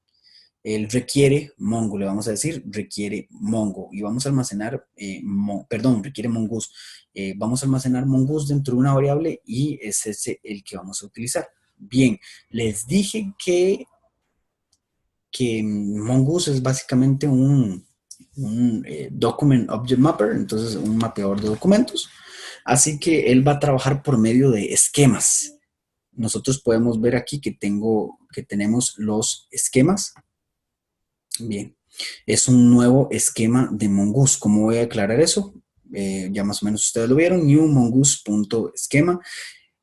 Él requiere Mongo, le vamos a decir, requiere Mongo, y vamos a almacenar, requiere Mongoose. Vamos a almacenar Mongoose dentro de una variable y es ese el que vamos a utilizar. Bien, les dije que Mongoose es básicamente un Document Object Mapper, entonces un mapeador de documentos. Así que él va a trabajar por medio de esquemas. Nosotros podemos ver aquí que tenemos los esquemas. Bien, es un nuevo esquema de Mongoose. ¿Cómo voy a declarar eso? Ya más o menos ustedes lo vieron, new mongoose.esquema.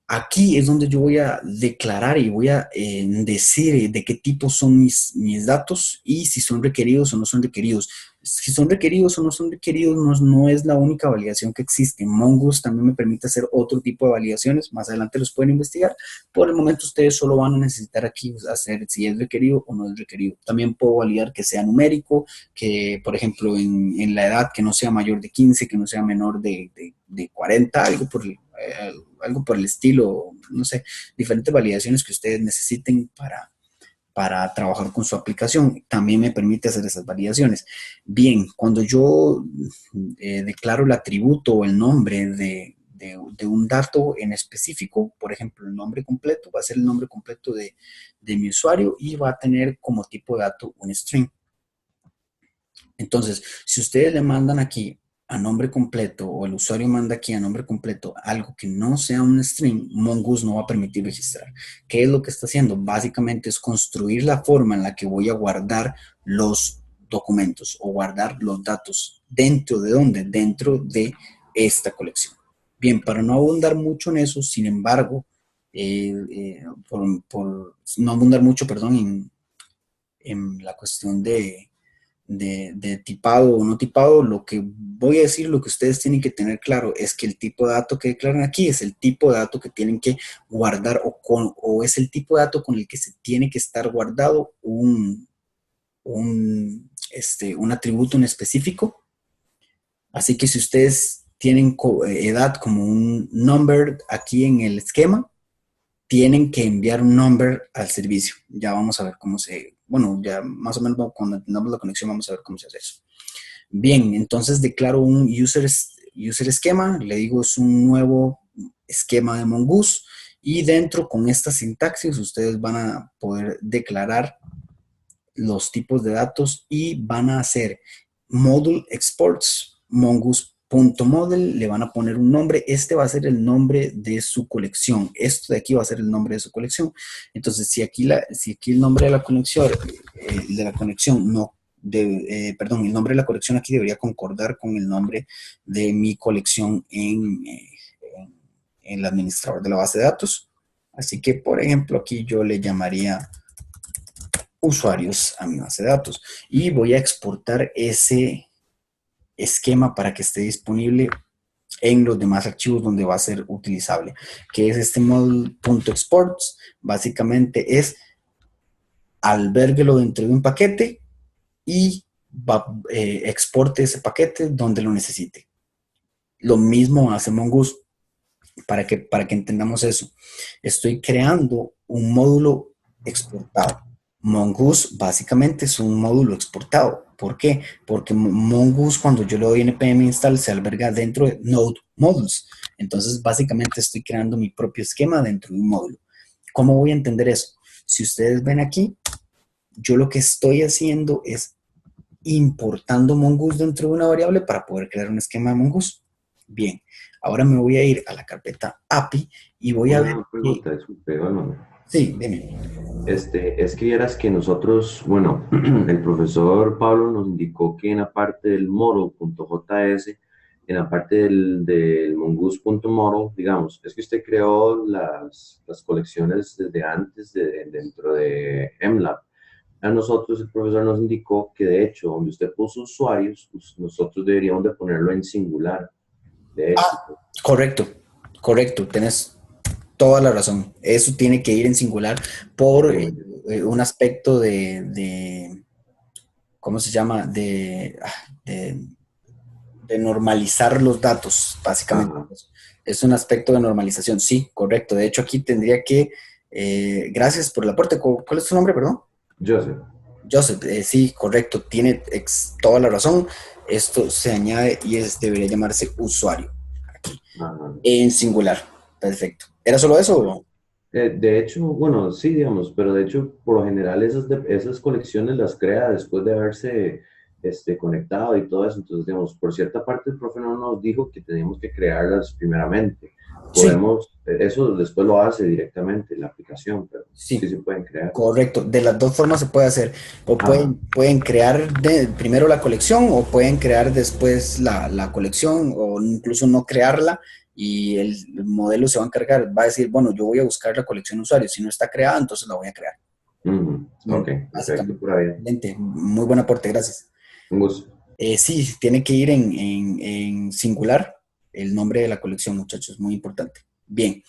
Aquí es donde yo voy a declarar y voy a decir de qué tipo son mis datos y si son requeridos o no son requeridos. Si son requeridos o no son requeridos no es la única validación que existe. Mongoose también me permite hacer otro tipo de validaciones. Más adelante los pueden investigar. Por el momento ustedes solo van a necesitar aquí hacer si es requerido o no es requerido. También puedo validar que sea numérico, que por ejemplo en la edad que no sea mayor de 15, que no sea menor de 40, algo por el estilo, no sé, diferentes validaciones que ustedes necesiten para trabajar con su aplicación. También me permite hacer esas validaciones. Bien, cuando yo declaro el atributo o el nombre de un dato en específico, por ejemplo, el nombre completo, va a ser el nombre completo de mi usuario y va a tener como tipo de dato un string. Entonces, si ustedes le mandan aquí a nombre completo o el usuario manda aquí a nombre completo algo que no sea un string, Mongoose no va a permitir registrar. ¿Qué es lo que está haciendo? Básicamente es construir la forma en la que voy a guardar los documentos o guardar los datos. ¿Dentro de dónde? Dentro de esta colección. Bien, para no abundar mucho en eso, sin embargo, no abundar mucho, perdón, en la cuestión de tipado o no tipado, lo que voy a decir, lo que ustedes tienen que tener claro es que el tipo de dato que declaran aquí es el tipo de dato que tienen que guardar o es el tipo de dato con el que se tiene que estar guardado un atributo en específico. Así que si ustedes tienen edad como un number aquí en el esquema, tienen que enviar un number al servicio. Ya vamos a ver bueno, ya más o menos cuando tengamos la conexión vamos a ver cómo se hace eso. Bien, entonces declaro un user esquema, le digo es un nuevo esquema de Mongoose y dentro con esta sintaxis ustedes van a poder declarar los tipos de datos y van a hacer module exports mongoose.model, le van a poner un nombre, este va a ser el nombre de su colección, esto de aquí va a ser el nombre de su colección. Entonces si aquí el nombre de la conexión no perdón, el nombre de la colección aquí debería concordar con el nombre de mi colección en el administrador de la base de datos. Así que, por ejemplo, aquí yo le llamaría usuarios a mi base de datos y voy a exportar ese esquema para que esté disponible en los demás archivos donde va a ser utilizable, que es este model.exports. Básicamente es alberguelo dentro de un paquete y exporte ese paquete donde lo necesite. Lo mismo hace Mongoose. Para que entendamos eso, estoy creando un módulo exportado. Mongoose básicamente es un módulo exportado. ¿Por qué? Porque Mongoose cuando yo le doy npm install se alberga dentro de Node Modules. Entonces, básicamente estoy creando mi propio esquema dentro de un módulo. ¿Cómo voy a entender eso? Si ustedes ven aquí, yo lo que estoy haciendo es importando Mongoose dentro de una variable para poder crear un esquema de Mongoose. Bien, ahora me voy a ir a la carpeta API y voy a ver Una que... pregunta, disculpe, hermano. Sí, dime. Es que vieras que nosotros, bueno, el profesor Pablo nos indicó que en la parte del model.js, en la parte del mongoose.model, digamos, es que usted creó las colecciones desde antes dentro de MLab. A nosotros el profesor nos indicó que de hecho, donde usted puso usuarios, pues, nosotros deberíamos de ponerlo en singular, de hecho. Ah, correcto, correcto, tenés toda la razón. Eso tiene que ir en singular por Muy bien. un aspecto ¿cómo se llama? De normalizar los datos, básicamente. Ajá, Es un aspecto de normalización, sí, correcto. De hecho, aquí tendría que, gracias por el aporte. ¿Cuál es tu nombre, perdón? Joseph. Joseph, sí, correcto, tiene toda la razón. Esto se añade y debería llamarse usuario, aquí, Ajá. en singular. Perfecto. ¿Era solo eso o no? De hecho, bueno, sí, digamos, pero de hecho, por lo general, esas colecciones las crea después de haberse conectado y todo eso. Entonces, digamos, por cierta parte, el profe no nos dijo que teníamos que crearlas primeramente. Sí, Eso después lo hace directamente la aplicación, pero sí sí, se pueden crear. correcto. De las dos formas se puede hacer. O Ajá. pueden crear primero la colección o pueden crear después la colección o incluso no crearla y el modelo se va a encargar. Va a decir, bueno, yo voy a buscar la colección de usuarios. Si no está creada, entonces la voy a crear. Ujú. Ok, perfecto, Básicamente. por ahí. Excelente. Muy buen aporte, gracias. Un gusto. Sí, tiene que ir en singular el nombre de la colección, muchachos, muy importante. Bien,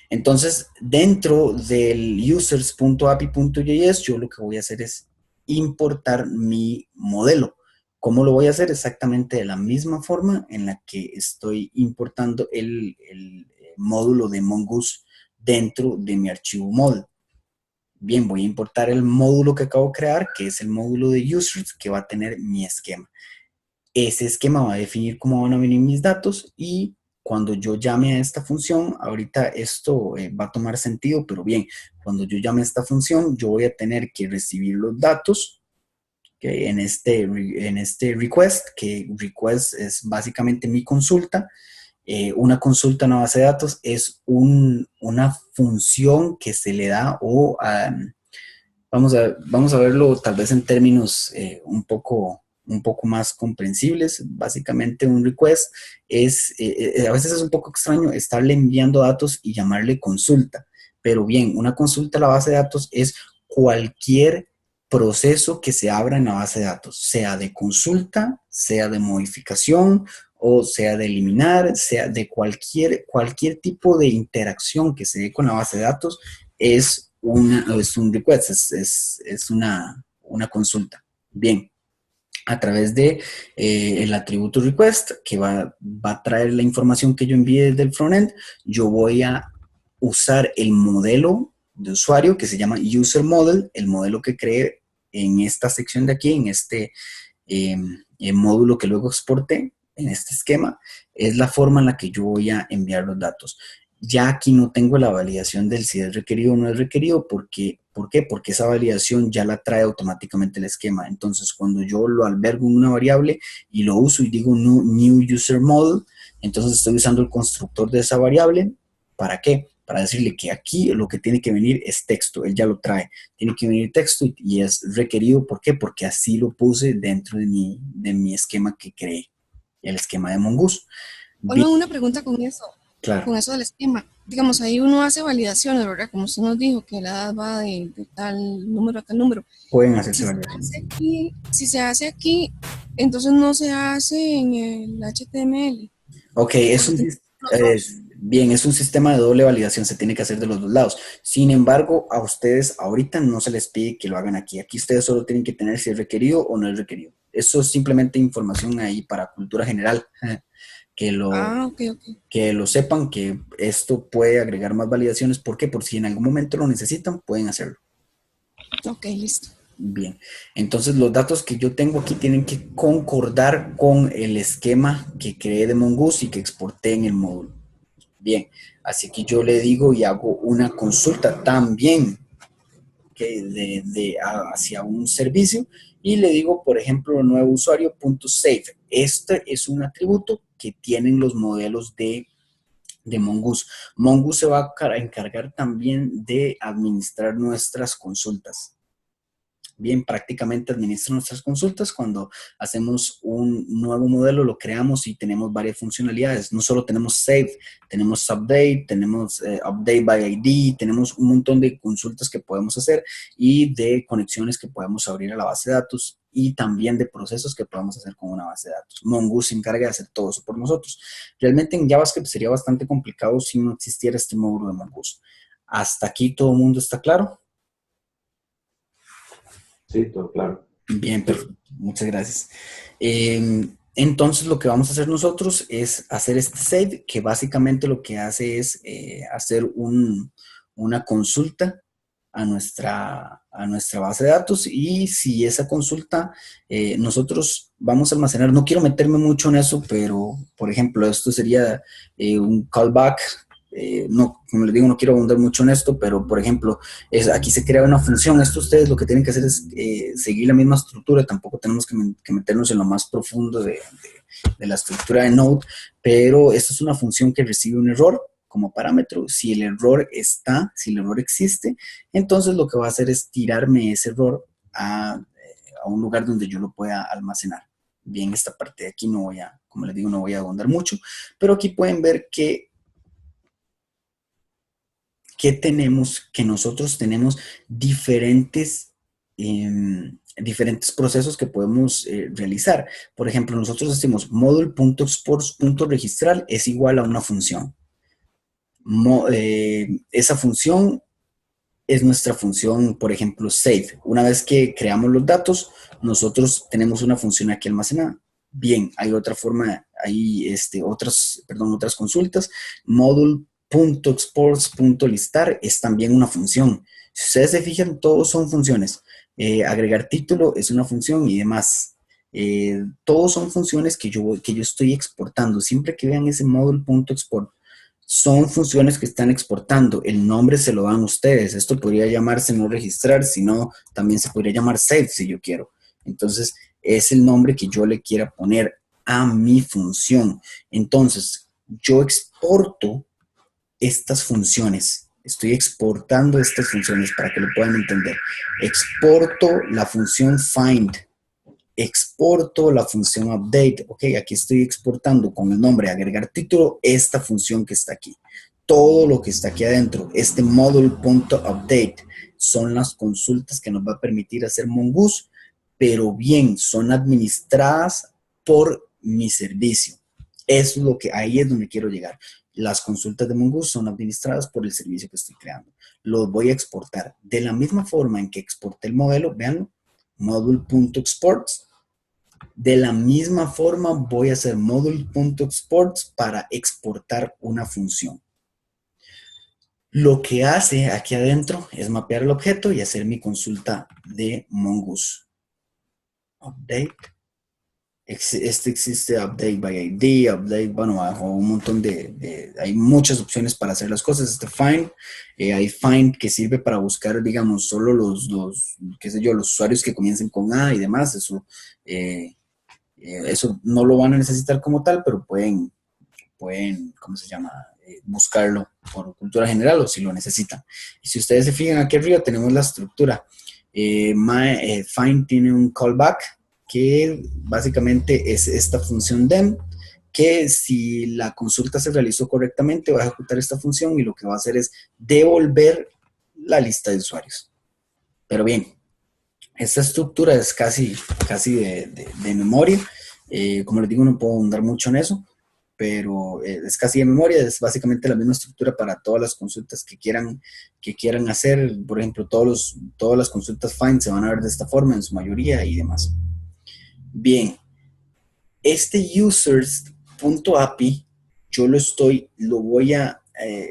entonces dentro del users.api.js yo lo que voy a hacer es importar mi modelo. ¿Cómo lo voy a hacer? Exactamente de la misma forma en la que estoy importando el módulo de Mongoose dentro de mi archivo model. Bien, voy a importar el módulo que acabo de crear, que es el módulo de users, que va a tener mi esquema. Ese esquema va a definir cómo van a venir mis datos y cuando yo llame a esta función, ahorita esto va a tomar sentido, pero bien, cuando yo llame a esta función, yo voy a tener que recibir los datos que en este request, que request es básicamente mi consulta. Una consulta a una base de datos es una función que se le da o vamos a verlo tal vez en términos un poco más comprensibles. Básicamente un request a veces es un poco extraño estarle enviando datos y llamarle consulta, pero bien, una consulta a la base de datos es cualquier proceso que se abra en la base de datos, sea de consulta, sea de modificación o sea de eliminar, sea de cualquier tipo de interacción que se dé con la base de datos, es un request, es una consulta. Bien, a través de el atributo request, que va a traer la información que yo envíe desde el frontend, yo voy a usar el modelo de usuario que se llama user model, el modelo que creé en esta sección de aquí, en este módulo que luego exporté, en este esquema, es la forma en la que yo voy a enviar los datos. Ya aquí no tengo la validación del si es requerido o no es requerido, porque, ¿por qué? Porque esa validación ya la trae automáticamente el esquema. Entonces, cuando yo lo albergo en una variable y lo uso y digo new user model, entonces estoy usando el constructor de esa variable. ¿Para qué? Para decirle que aquí lo que tiene que venir es texto, él ya lo trae. Tiene que venir texto y es requerido. ¿Por qué? Porque así lo puse dentro de mi esquema que creé, el esquema de Mongoose. Bien, Hola, una pregunta claro. con eso del esquema. Digamos, ahí uno hace validaciones, ¿verdad? Como usted nos dijo, que la edad va de tal número a tal número. Pueden hacerse validaciones. Si se hace aquí, entonces no se hace en el HTML, Ok, o se tiene que hacer los dos. bien, es un sistema de doble validación, se tiene que hacer de los dos lados. Sin embargo, a ustedes ahorita no se les pide que lo hagan aquí. Aquí ustedes solo tienen que tener si es requerido o no es requerido. Eso es simplemente información ahí para cultura general, que lo, Ah, ok, ok. que lo sepan, que esto puede agregar más validaciones. ¿Por qué? Por si en algún momento lo necesitan, pueden hacerlo. Ok, listo. Bien, entonces los datos que yo tengo aquí tienen que concordar con el esquema que creé de Mongoose y que exporté en el módulo. Bien, así que yo le digo y hago una consulta también hacia un servicio y le digo, por ejemplo, nuevo usuario.save. Este es un atributo que tienen los modelos de Mongoose. Mongoose se va a encargar también de administrar nuestras consultas. Bien, prácticamente administra nuestras consultas cuando hacemos un nuevo modelo, lo creamos y tenemos varias funcionalidades. No solo tenemos save, tenemos update, tenemos update by ID, tenemos un montón de consultas que podemos hacer y de conexiones que podemos abrir a la base de datos y también de procesos que podemos hacer con una base de datos. Mongoose se encarga de hacer todo eso por nosotros. Realmente en JavaScript sería bastante complicado si no existiera este módulo de Mongoose. ¿Hasta aquí todo el mundo está claro? Sí, todo claro. Bien, perfecto. Muchas gracias. Entonces, lo que vamos a hacer nosotros es hacer este save, que básicamente lo que hace es hacer una consulta a nuestra base de datos y si esa consulta nosotros vamos a almacenar, no quiero meterme mucho en eso, pero por ejemplo, esto sería un callback. No, como les digo, no quiero abundar mucho en esto, pero por ejemplo, aquí se crea una función. Esto ustedes lo que tienen que hacer es seguir la misma estructura. Tampoco tenemos que meternos en lo más profundo de la estructura de Node, pero esta es una función que recibe un error como parámetro. Si el error existe, entonces lo que va a hacer es tirarme ese error a un lugar donde yo lo pueda almacenar. Bien, esta parte de aquí no voy a, como les digo, no voy a abundar mucho, pero aquí pueden ver que que nosotros tenemos diferentes procesos que podemos realizar. Por ejemplo, nosotros decimos module.exports.registrar es igual a una función. Esa función es nuestra función, por ejemplo, save. Una vez que creamos los datos, nosotros tenemos una función aquí almacenada. Bien, hay otra forma, hay otras consultas. Module.exports.listar es también una función. Si ustedes se fijan, todos son funciones. Agregar título es una función y demás. Todos son funciones que yo estoy exportando. Siempre que vean ese module.export, son funciones que están exportando. El nombre se lo dan ustedes. Esto podría llamarse no registrar, sino también se podría llamar save si yo quiero. Entonces, es el nombre que yo le quiera poner a mi función. Entonces, yo exporto estas funciones. Estoy exportando estas funciones para que lo puedan entender. Exporto la función find. Exporto la función update. Ok, aquí estoy exportando con el nombre agregar título esta función que está aquí. Todo lo que está aquí adentro, este module.update, son las consultas que nos va a permitir hacer Mongoose, pero bien, son administradas por mi servicio. Eso es ahí es donde quiero llegar. Las consultas de Mongoose son administradas por el servicio que estoy creando. Los voy a exportar de la misma forma en que exporté el modelo, veanlo, module.exports. De la misma forma voy a hacer module.exports para exportar una función. Lo que hace aquí adentro es mapear el objeto y hacer mi consulta de Mongoose. Update. Existe update by ID, update, bueno, bajo un montón hay muchas opciones para hacer las cosas. Find, hay find que sirve para buscar, digamos, solo los usuarios que comiencen con A y demás. Eso no lo van a necesitar como tal, pero pueden ¿cómo se llama? Buscarlo por cultura general o si lo necesitan. Y si ustedes se fijan aquí arriba tenemos la estructura. Find tiene un callback que básicamente es esta función dem, que si la consulta se realizó correctamente va a ejecutar esta función y lo que va a hacer es devolver la lista de usuarios. Pero bien, esta estructura es casi de memoria. Como les digo, no puedo ahondar mucho en eso, pero es casi de memoria. Es básicamente la misma estructura para todas las consultas que quieran hacer. Por ejemplo, todas las consultas find se van a ver de esta forma en su mayoría y demás. Bien, este users.api yo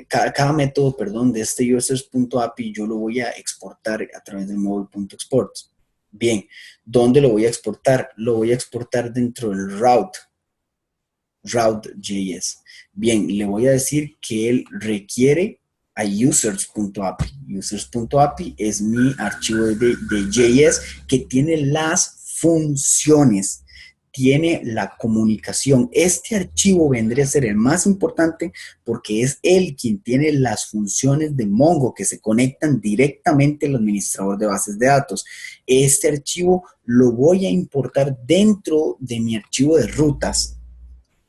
cada método, perdón, de este users.api yo lo voy a exportar a través del module.exports. Bien, ¿dónde lo voy a exportar? Lo voy a exportar dentro del route. route.js. Bien, le voy a decir que él requiere a users.api. Users.api es mi archivo de JS que tiene las funciones, tiene la comunicación. Este archivo vendría a ser el más importante porque es él quien tiene las funciones de Mongo que se conectan directamente al administrador de bases de datos. Este archivo lo voy a importar dentro de mi archivo de rutas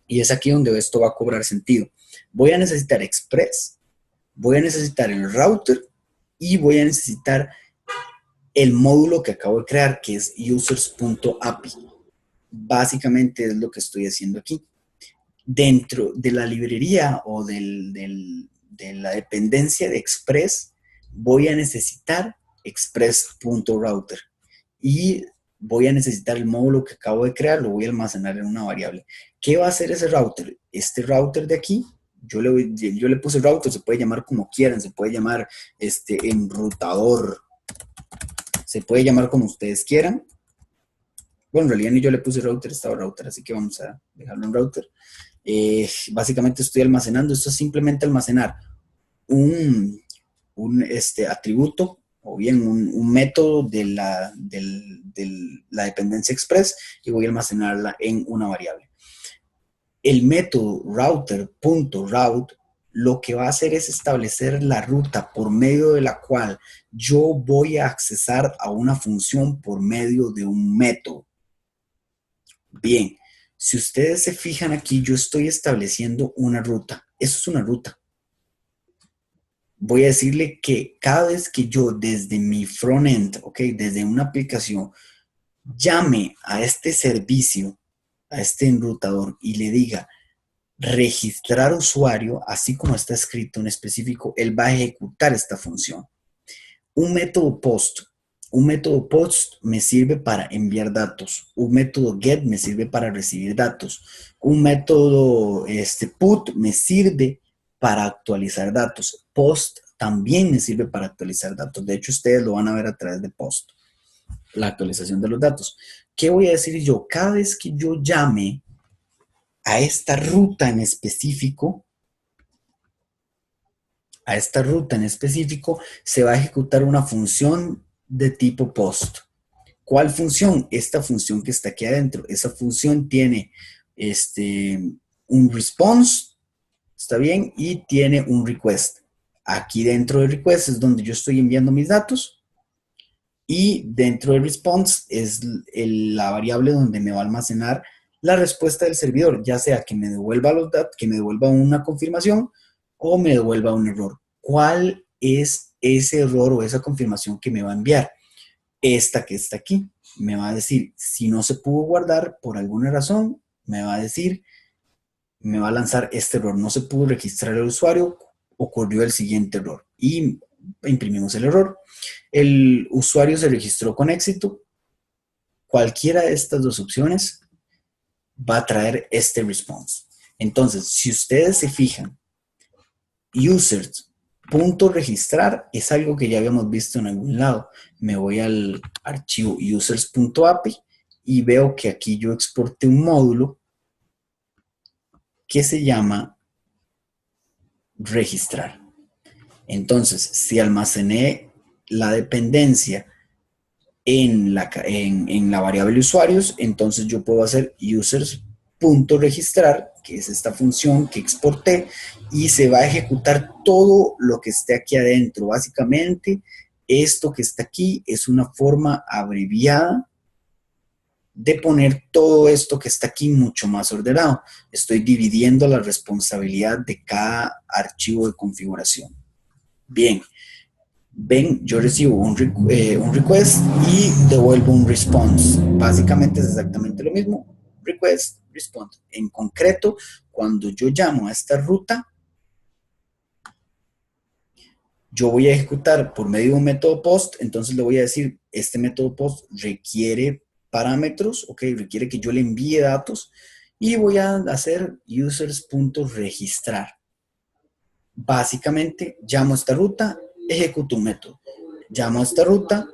y es aquí donde esto va a cobrar sentido. Voy a necesitar Express, voy a necesitar el router y voy a necesitar el módulo que acabo de crear, que es users.api. Básicamente es lo que estoy haciendo aquí. Dentro de la librería o de la dependencia de Express, voy a necesitar express.router y voy a necesitar el módulo que acabo de crear, lo voy a almacenar en una variable. ¿Qué va a hacer ese router? Este router de aquí, yo le puse router, se puede llamar como quieran, se puede llamar enrutador, se puede llamar como ustedes quieran. Bueno, en realidad ni yo le puse router, estaba router, así que vamos a dejarlo en router. Básicamente estoy almacenando, esto es simplemente almacenar un atributo o bien un método de la dependencia Express y voy a almacenarla en una variable. El método router.route lo que va a hacer es establecer la ruta por medio de la cual yo voy a accesar a una función por medio de un método. Bien, si ustedes se fijan aquí, yo estoy estableciendo una ruta. Eso es una ruta. Voy a decirle que cada vez que yo desde mi frontend, desde una aplicación, llame a este servicio, a este enrutador y le diga registrar usuario, así como está escrito en específico, él va a ejecutar esta función. Un método post me sirve para enviar datos. Un método get me sirve para recibir datos. Un método put me sirve para actualizar datos. Post también me sirve para actualizar datos. De hecho, ustedes lo van a ver a través de post, la actualización de los datos. ¿Qué voy a decir yo? Cada vez que yo llame a esta ruta en específico, se va a ejecutar una función de tipo post. ¿Cuál función? Esta función que está aquí adentro. Esa función tiene un response, ¿está bien? Y tiene un request. Aquí dentro del request es donde yo estoy enviando mis datos y dentro del response es la variable donde me va a almacenar la respuesta del servidor, ya sea que me devuelva los datos, que me devuelva una confirmación o me devuelva un error. ¿Cuál es ese error o esa confirmación que me va a enviar? Esta que está aquí. Me va a decir, si no se pudo guardar por alguna razón, me va a lanzar este error. No se pudo registrar el usuario, ocurrió el siguiente error. Y imprimimos el error. El usuario se registró con éxito. Cualquiera de estas dos opciones va a traer este response. Entonces, si ustedes se fijan, users.registrar es algo que ya habíamos visto en algún lado. Me voy al archivo users.api y veo que aquí yo exporté un módulo que se llama registrar. Entonces, si almacené la dependencia en la variable usuarios, entonces yo puedo hacer users.registrar, que es esta función que exporté, y se va a ejecutar todo lo que esté aquí adentro. Básicamente, esto que está aquí es una forma abreviada de poner todo esto que está aquí mucho más ordenado. Estoy dividiendo la responsabilidad de cada archivo de configuración. Bien. Ven, yo recibo un request y devuelvo un response. Básicamente es exactamente lo mismo. Request, response. En concreto, cuando yo llamo a esta ruta, yo voy a ejecutar por medio de un método post. Entonces le voy a decir, este método post requiere parámetros, requiere que yo le envíe datos y voy a hacer users.registrar. Básicamente, llamo a esta ruta, ejecuto un método. Llamo a esta ruta,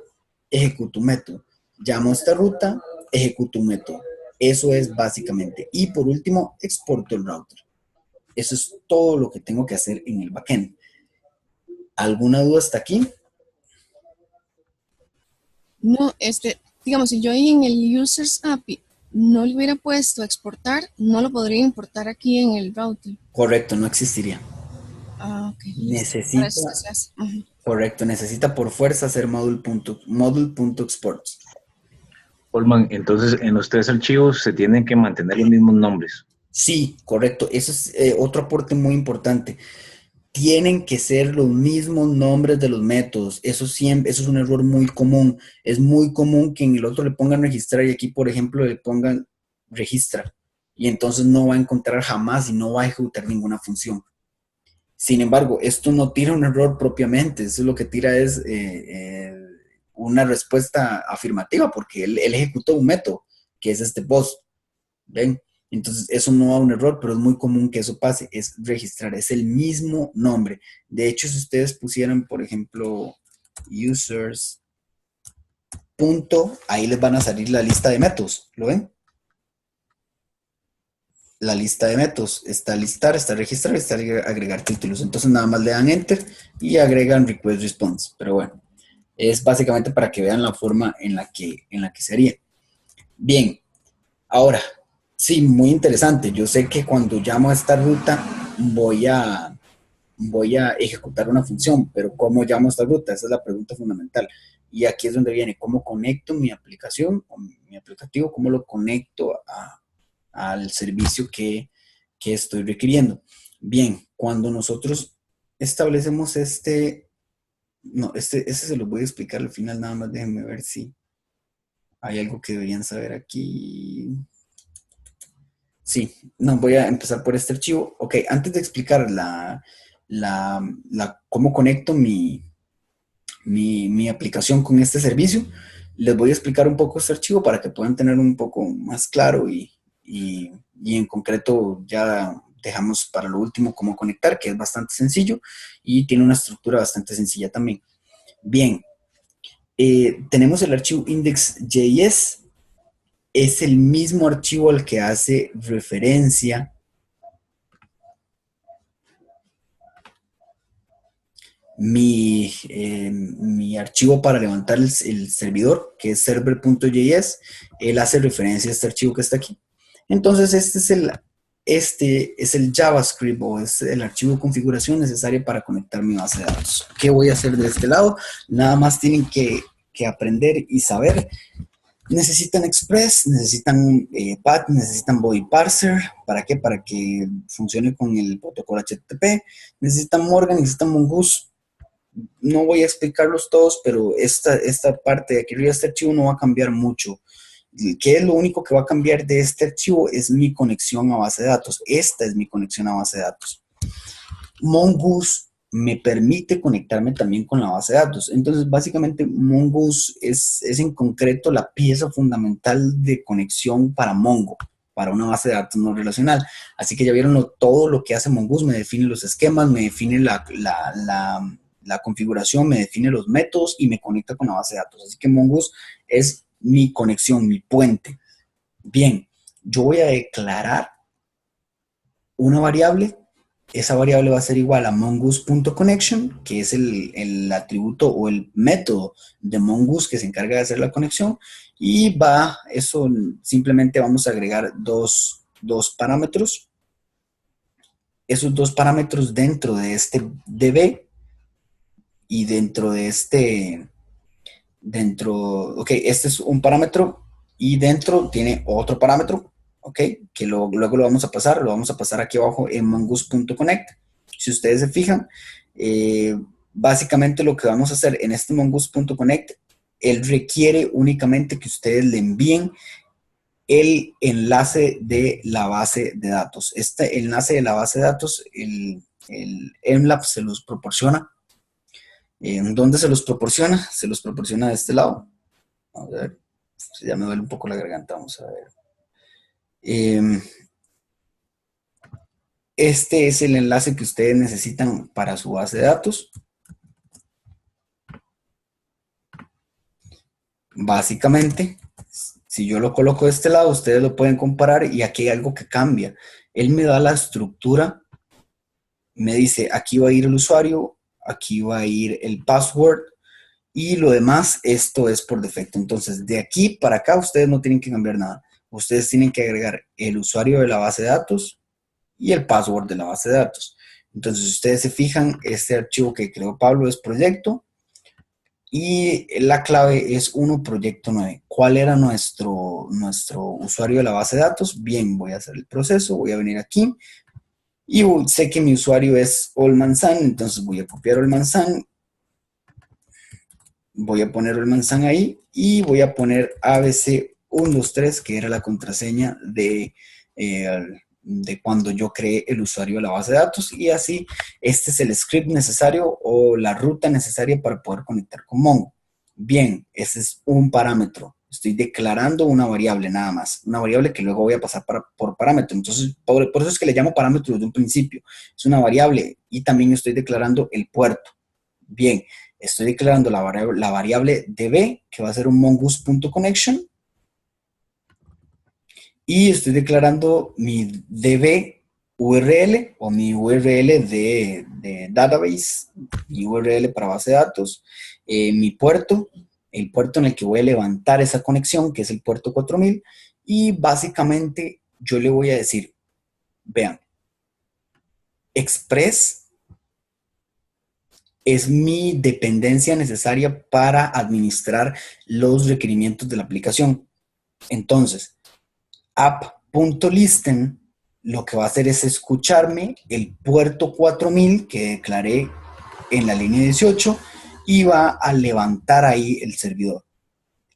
ejecuto un método. Llamo a esta ruta, ejecuto un método. Eso es básicamente. Y por último, exporto el router. Eso es todo lo que tengo que hacer en el backend. ¿Alguna duda hasta aquí? No, digamos, si yo ahí en el Users API no le hubiera puesto exportar, no lo podría importar aquí en el router. Correcto, no existiría. Ah, ok, listo. Para Necesita, eso se hace. Ujú. correcto, necesita por fuerza hacer module.export. Holman, entonces en los tres archivos se tienen que mantener los mismos nombres. Sí, correcto. Eso es otro aporte muy importante. Tienen que ser los mismos nombres de los métodos. Eso es un error muy común. Es muy común que en el otro le pongan registrar y aquí, por ejemplo, le pongan registra. Y entonces no va a encontrar jamás y no va a ejecutar ninguna función. Sin embargo, esto no tira un error propiamente. Eso lo que tira es una respuesta afirmativa porque él ejecutó un método, que es este post. ¿Ven? Entonces, eso no da un error, pero es muy común que eso pase. Es registrar, es el mismo nombre. De hecho, si ustedes pusieran, por ejemplo, users, punto, ahí les van a salir la lista de métodos. ¿Lo ven? La lista de métodos. Está listar, está registrar, está agregar títulos. Entonces, nada más le dan enter y agregan request response. Pero bueno, es básicamente para que vean la forma en la que se haría. Bien, ahora, sí, muy interesante. Yo sé que cuando llamo a esta ruta voy a ejecutar una función, pero ¿cómo llamo a esta ruta? Esa es la pregunta fundamental. Y aquí es donde viene, ¿cómo conecto mi aplicación o mi aplicativo? ¿Cómo lo conecto al servicio que estoy requiriendo? Bien, cuando nosotros establecemos ese se lo voy a explicar al final, nada más déjenme ver si hay algo que deberían saber aquí. Sí, no, voy a empezar por este archivo. Ok, antes de explicar cómo conecto mi aplicación con este servicio, les voy a explicar un poco este archivo para que puedan tener un poco más claro y en concreto ya dejamos para lo último cómo conectar, que es bastante sencillo y tiene una estructura bastante sencilla también. Bien, tenemos el archivo index.js. Es el mismo archivo al que hace referencia mi archivo para levantar el servidor, que es server.js. Él hace referencia a este archivo que está aquí. Entonces, este es el JavaScript o es el archivo de configuración necesario para conectar mi base de datos. ¿Qué voy a hacer de este lado? Nada más tienen que aprender y saber. Necesitan Express, necesitan PAT, necesitan Body Parser. ¿Para qué? Para que funcione con el protocolo HTTP. Necesitan Morgan, necesitan Mongoose. No voy a explicarlos todos, pero esta parte de aquí arriba, este archivo no va a cambiar mucho. ¿Qué es lo único que va a cambiar de este archivo? Es mi conexión a base de datos. Esta es mi conexión a base de datos. Mongoose me permite conectarme también con la base de datos. Entonces, básicamente, Mongoose es en concreto la pieza fundamental de conexión para Mongo, para una base de datos no relacional. Así que ya vieron todo lo que hace Mongoose. Me define los esquemas, me define la configuración, me define los métodos y me conecta con la base de datos. Así que Mongoose es mi conexión, mi puente. Bien, yo voy a declarar una variable. Esa variable va a ser igual a mongoose.connection, que es el atributo o el método de Mongoose que se encarga de hacer la conexión. Y eso simplemente vamos a agregar dos parámetros. Esos dos parámetros dentro de este DB y dentro de este es un parámetro y dentro tiene otro parámetro, ok, que luego lo vamos a pasar aquí abajo en mongoose.connect. Si ustedes se fijan, básicamente lo que vamos a hacer en este mongoose.connect, él requiere únicamente que ustedes le envíen el enlace de la base de datos. Este enlace de la base de datos, el MLab se los proporciona. ¿Dónde se los proporciona? Se los proporciona de este lado. A ver, ya me duele un poco la garganta, vamos a ver. Este es el enlace que ustedes necesitan para su base de datos. Básicamente, Si yo lo coloco de este lado, ustedes lo pueden comparar y aquí hay algo que cambia. Él me da la estructura, me dice, aquí va a ir el usuario, aquí va a ir el password y lo demás, esto es por defecto. Entonces, de aquí para acá, ustedes no tienen que cambiar nada. Ustedes tienen que agregar el usuario de la base de datos y el password de la base de datos. Entonces, si ustedes se fijan, este archivo que creó Pablo es proyecto y la clave es 1 proyecto 9. ¿Cuál era nuestro usuario de la base de datos? Bien, voy a hacer el proceso, voy a venir aquí y sé que mi usuario es Olmanzan, entonces voy a copiar Olmanzan, voy a poner Olmanzan ahí y voy a poner ABC123, que era la contraseña de cuando yo creé el usuario de la base de datos, y así este es el script necesario o la ruta necesaria para poder conectar con Mongo. Bien, ese es un parámetro. Estoy declarando una variable nada más, una variable que luego voy a pasar por parámetro. Entonces, por eso es que le llamo parámetro desde un principio. Es una variable y también estoy declarando el puerto. Bien, estoy declarando la variable db, que va a ser un mongoose.connection, y estoy declarando mi db URL o mi URL de database, mi URL para base de datos, mi puerto, el puerto en el que voy a levantar esa conexión, que es el puerto 4000, y básicamente yo le voy a decir, vean, Express es mi dependencia necesaria para administrar los requerimientos de la aplicación. Entonces, app.listen lo que va a hacer es escucharme el puerto 4000 que declaré en la línea 18 y va a levantar ahí el servidor.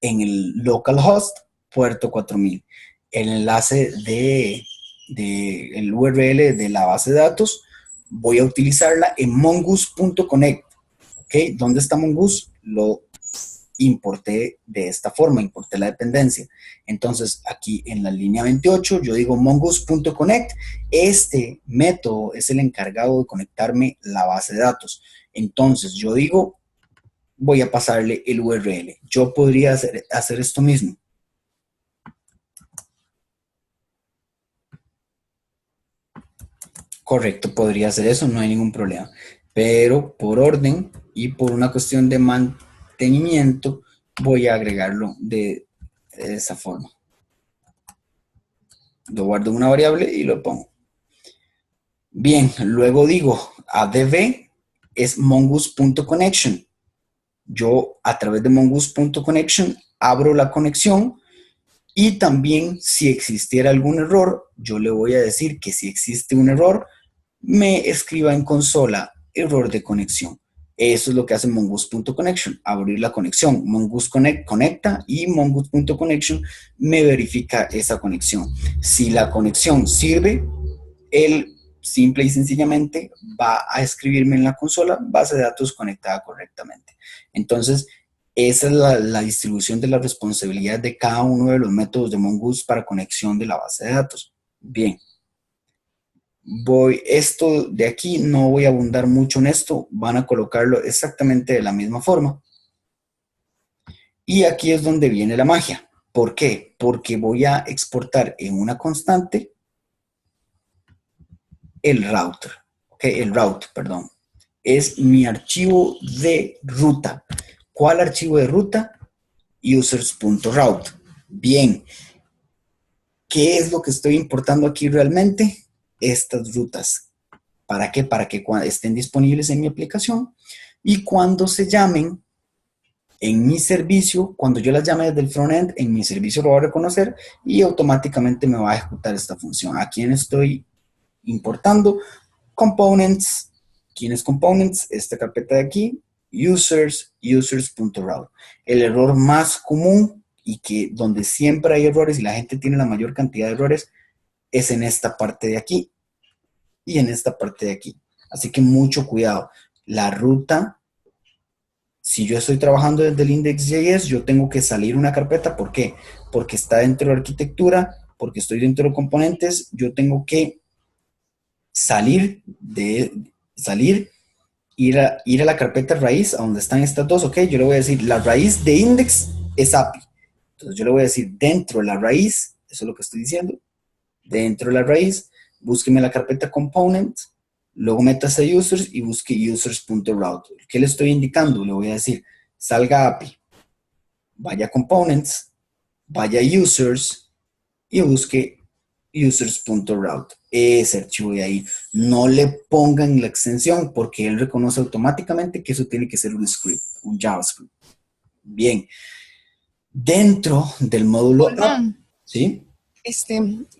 En el localhost, puerto 4000. El enlace el URL de la base de datos, voy a utilizarla en mongoose.connect. ¿Ok? ¿Dónde está Mongoose? Lo importé de esta forma, importé la dependencia. Entonces, aquí en la línea 28, yo digo mongoose.connect. Este método es el encargado de conectarme la base de datos. Entonces, yo digo, voy a pasarle el URL. Yo podría hacer esto mismo. Correcto, podría hacer eso, no hay ningún problema. Pero por orden y por una cuestión de mantenimiento, voy a agregarlo de esa forma. Lo guardo en una variable y lo pongo. Bien, luego digo, adb es mongoose.connection. Yo a través de mongoose.connection abro la conexión y también si existiera algún error, yo le voy a decir que si existe un error, me escriba en consola error de conexión. Eso es lo que hace mongoose.connection, abrir la conexión. Mongoose conecta y mongoose.connection me verifica esa conexión. Si la conexión sirve, él simple y sencillamente va a escribirme en la consola base de datos conectada correctamente. Entonces, esa es la distribución de la responsabilidad de cada uno de los métodos de Mongoose para conexión de la base de datos. Bien. Esto de aquí no voy a abundar mucho en esto, van a colocarlo exactamente de la misma forma. Y aquí es donde viene la magia. ¿Por qué? Porque voy a exportar en una constante el router, ¿ok? El route, perdón. Es mi archivo de ruta. ¿Cuál archivo de ruta? Users.route. Bien. ¿Qué es lo que estoy importando aquí realmente? Estas rutas. ¿Para qué? Para que estén disponibles en mi aplicación y cuando se llamen en mi servicio, cuando yo las llame desde el frontend, en mi servicio lo va a reconocer y automáticamente me va a ejecutar esta función. ¿A quién estoy importando? Components. ¿Quién es components? Esta carpeta de aquí, users.route. El error más común y que donde siempre hay errores y la gente tiene la mayor cantidad de errores es en esta parte de aquí y en esta parte de aquí. Así que mucho cuidado. La ruta, si yo estoy trabajando desde el index.js, yo tengo que salir una carpeta. ¿Por qué? Porque está dentro de la arquitectura, porque estoy dentro de componentes, yo tengo que ir a la carpeta raíz, a donde están estas dos, ok, yo le voy a decir, la raíz de index es API, Entonces yo le voy a decir dentro de la raíz, eso es lo que estoy diciendo, dentro de la raíz, búsqueme la carpeta component, luego métase a users y busque users.route. ¿Qué le estoy indicando? Le voy a decir, salga API, vaya a components, vaya a users y busque users.route. Ese archivo de ahí. No le pongan la extensión porque él reconoce automáticamente que eso tiene que ser un script, un JavaScript. Bien. Dentro del módulo app, Holman, ¿sí?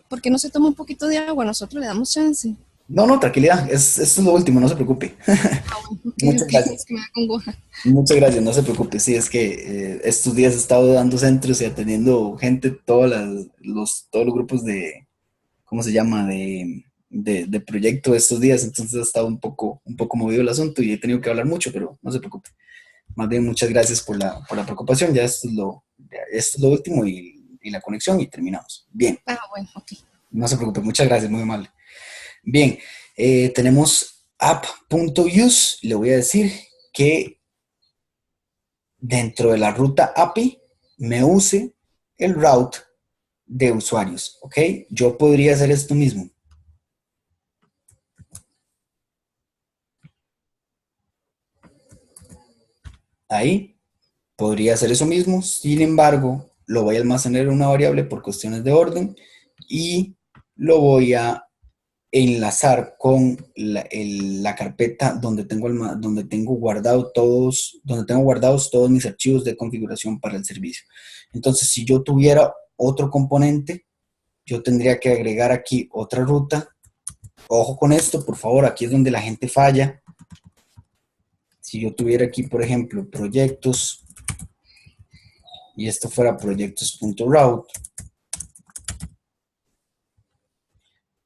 ¿por qué no se toma un poquito de agua? Nosotros le damos chance. No, no, tranquilidad, esto es lo último, no se preope. Ah, bueno, ok, Muchas ok, gracias. es que me da congoja. Muchas gracias, no se preocupe. Sí, es que estos días he estado dando centros y atendiendo gente, todos los grupos de, ¿cómo se llama? De proyecto estos días, entonces ha estado un poco movido el asunto y he tenido que hablar mucho, pero no se preocupe. Más bien, muchas gracias por la preocupación. Esto es lo último y la conexión y terminamos. Bien, Ah, bueno, ok. no se preocupe, muchas gracias, muy amable. Bien, tenemos app.use. Le voy a decir que dentro de la ruta API me use el route de usuarios, ¿ok? Yo podría hacer esto mismo. Ahí podría hacer eso mismo, sin embargo, lo voy a almacenar en una variable por cuestiones de orden y lo voy a enlazar con la carpeta donde tengo guardados todos mis archivos de configuración para el servicio. Entonces, si yo tuviera otro componente, yo tendría que agregar aquí otra ruta. Ojo con esto, por favor, aquí es donde la gente falla. Si yo tuviera aquí, por ejemplo, proyectos, y esto fuera proyectos.route,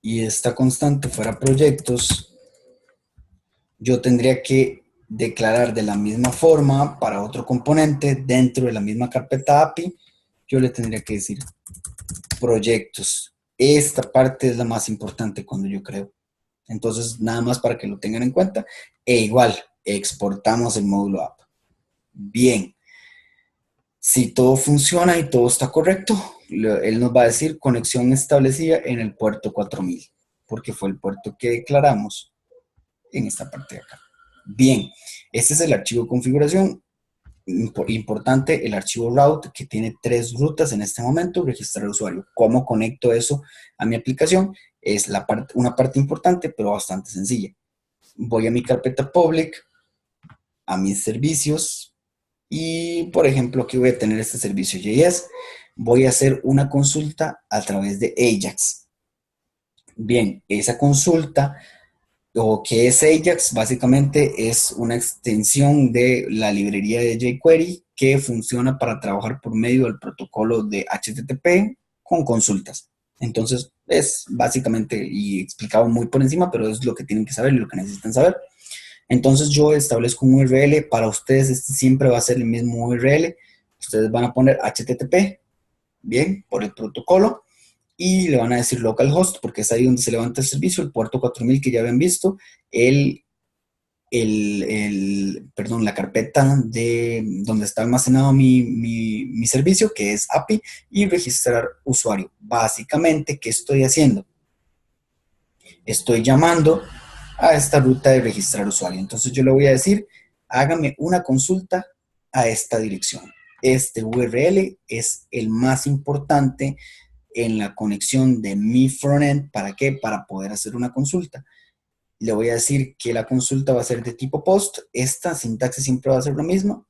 y esta constante fuera proyectos, yo tendría que declarar de la misma forma para otro componente dentro de la misma carpeta API, yo le tendría que decir proyectos. Esta parte es la más importante cuando yo creo. Entonces, nada más para que lo tengan en cuenta. E igual, exportamos el módulo app. Bien. Si todo funciona y todo está correcto, él nos va a decir conexión establecida en el puerto 4000, porque fue el puerto que declaramos en esta parte de acá. Bien, este es el archivo de configuración. Importante, el archivo route que tiene 3 rutas en este momento, registrar usuario. ¿Cómo conecto eso a mi aplicación? Es una parte importante, pero bastante sencilla. Voy a mi carpeta public, a mis servicios y, por ejemplo, aquí voy a tener este servicio JS. Voy a hacer una consulta a través de Ajax. Bien, esa consulta o que es Ajax, básicamente es una extensión de la librería de jQuery que funciona para trabajar por medio del protocolo de HTTP con consultas. Entonces, es básicamente, y explicado muy por encima, pero es lo que tienen que saber y lo que necesitan saber. Entonces, yo establezco un URL. Para ustedes, este siempre va a ser el mismo URL. Ustedes van a poner HTTP, bien, por el protocolo y le van a decir localhost porque es ahí donde se levanta el servicio, el puerto 4000 que ya habían visto, perdón, la carpeta de donde está almacenado mi servicio, que es API, y registrar usuario. Básicamente, ¿qué estoy haciendo? Estoy llamando a esta ruta de registrar usuario. Entonces yo le voy a decir, hágame una consulta a esta dirección. Este URL es el más importante en la conexión de mi frontend. ¿Para qué? Para poder hacer una consulta. Le voy a decir que la consulta va a ser de tipo post. Esta sintaxis siempre va a ser la misma.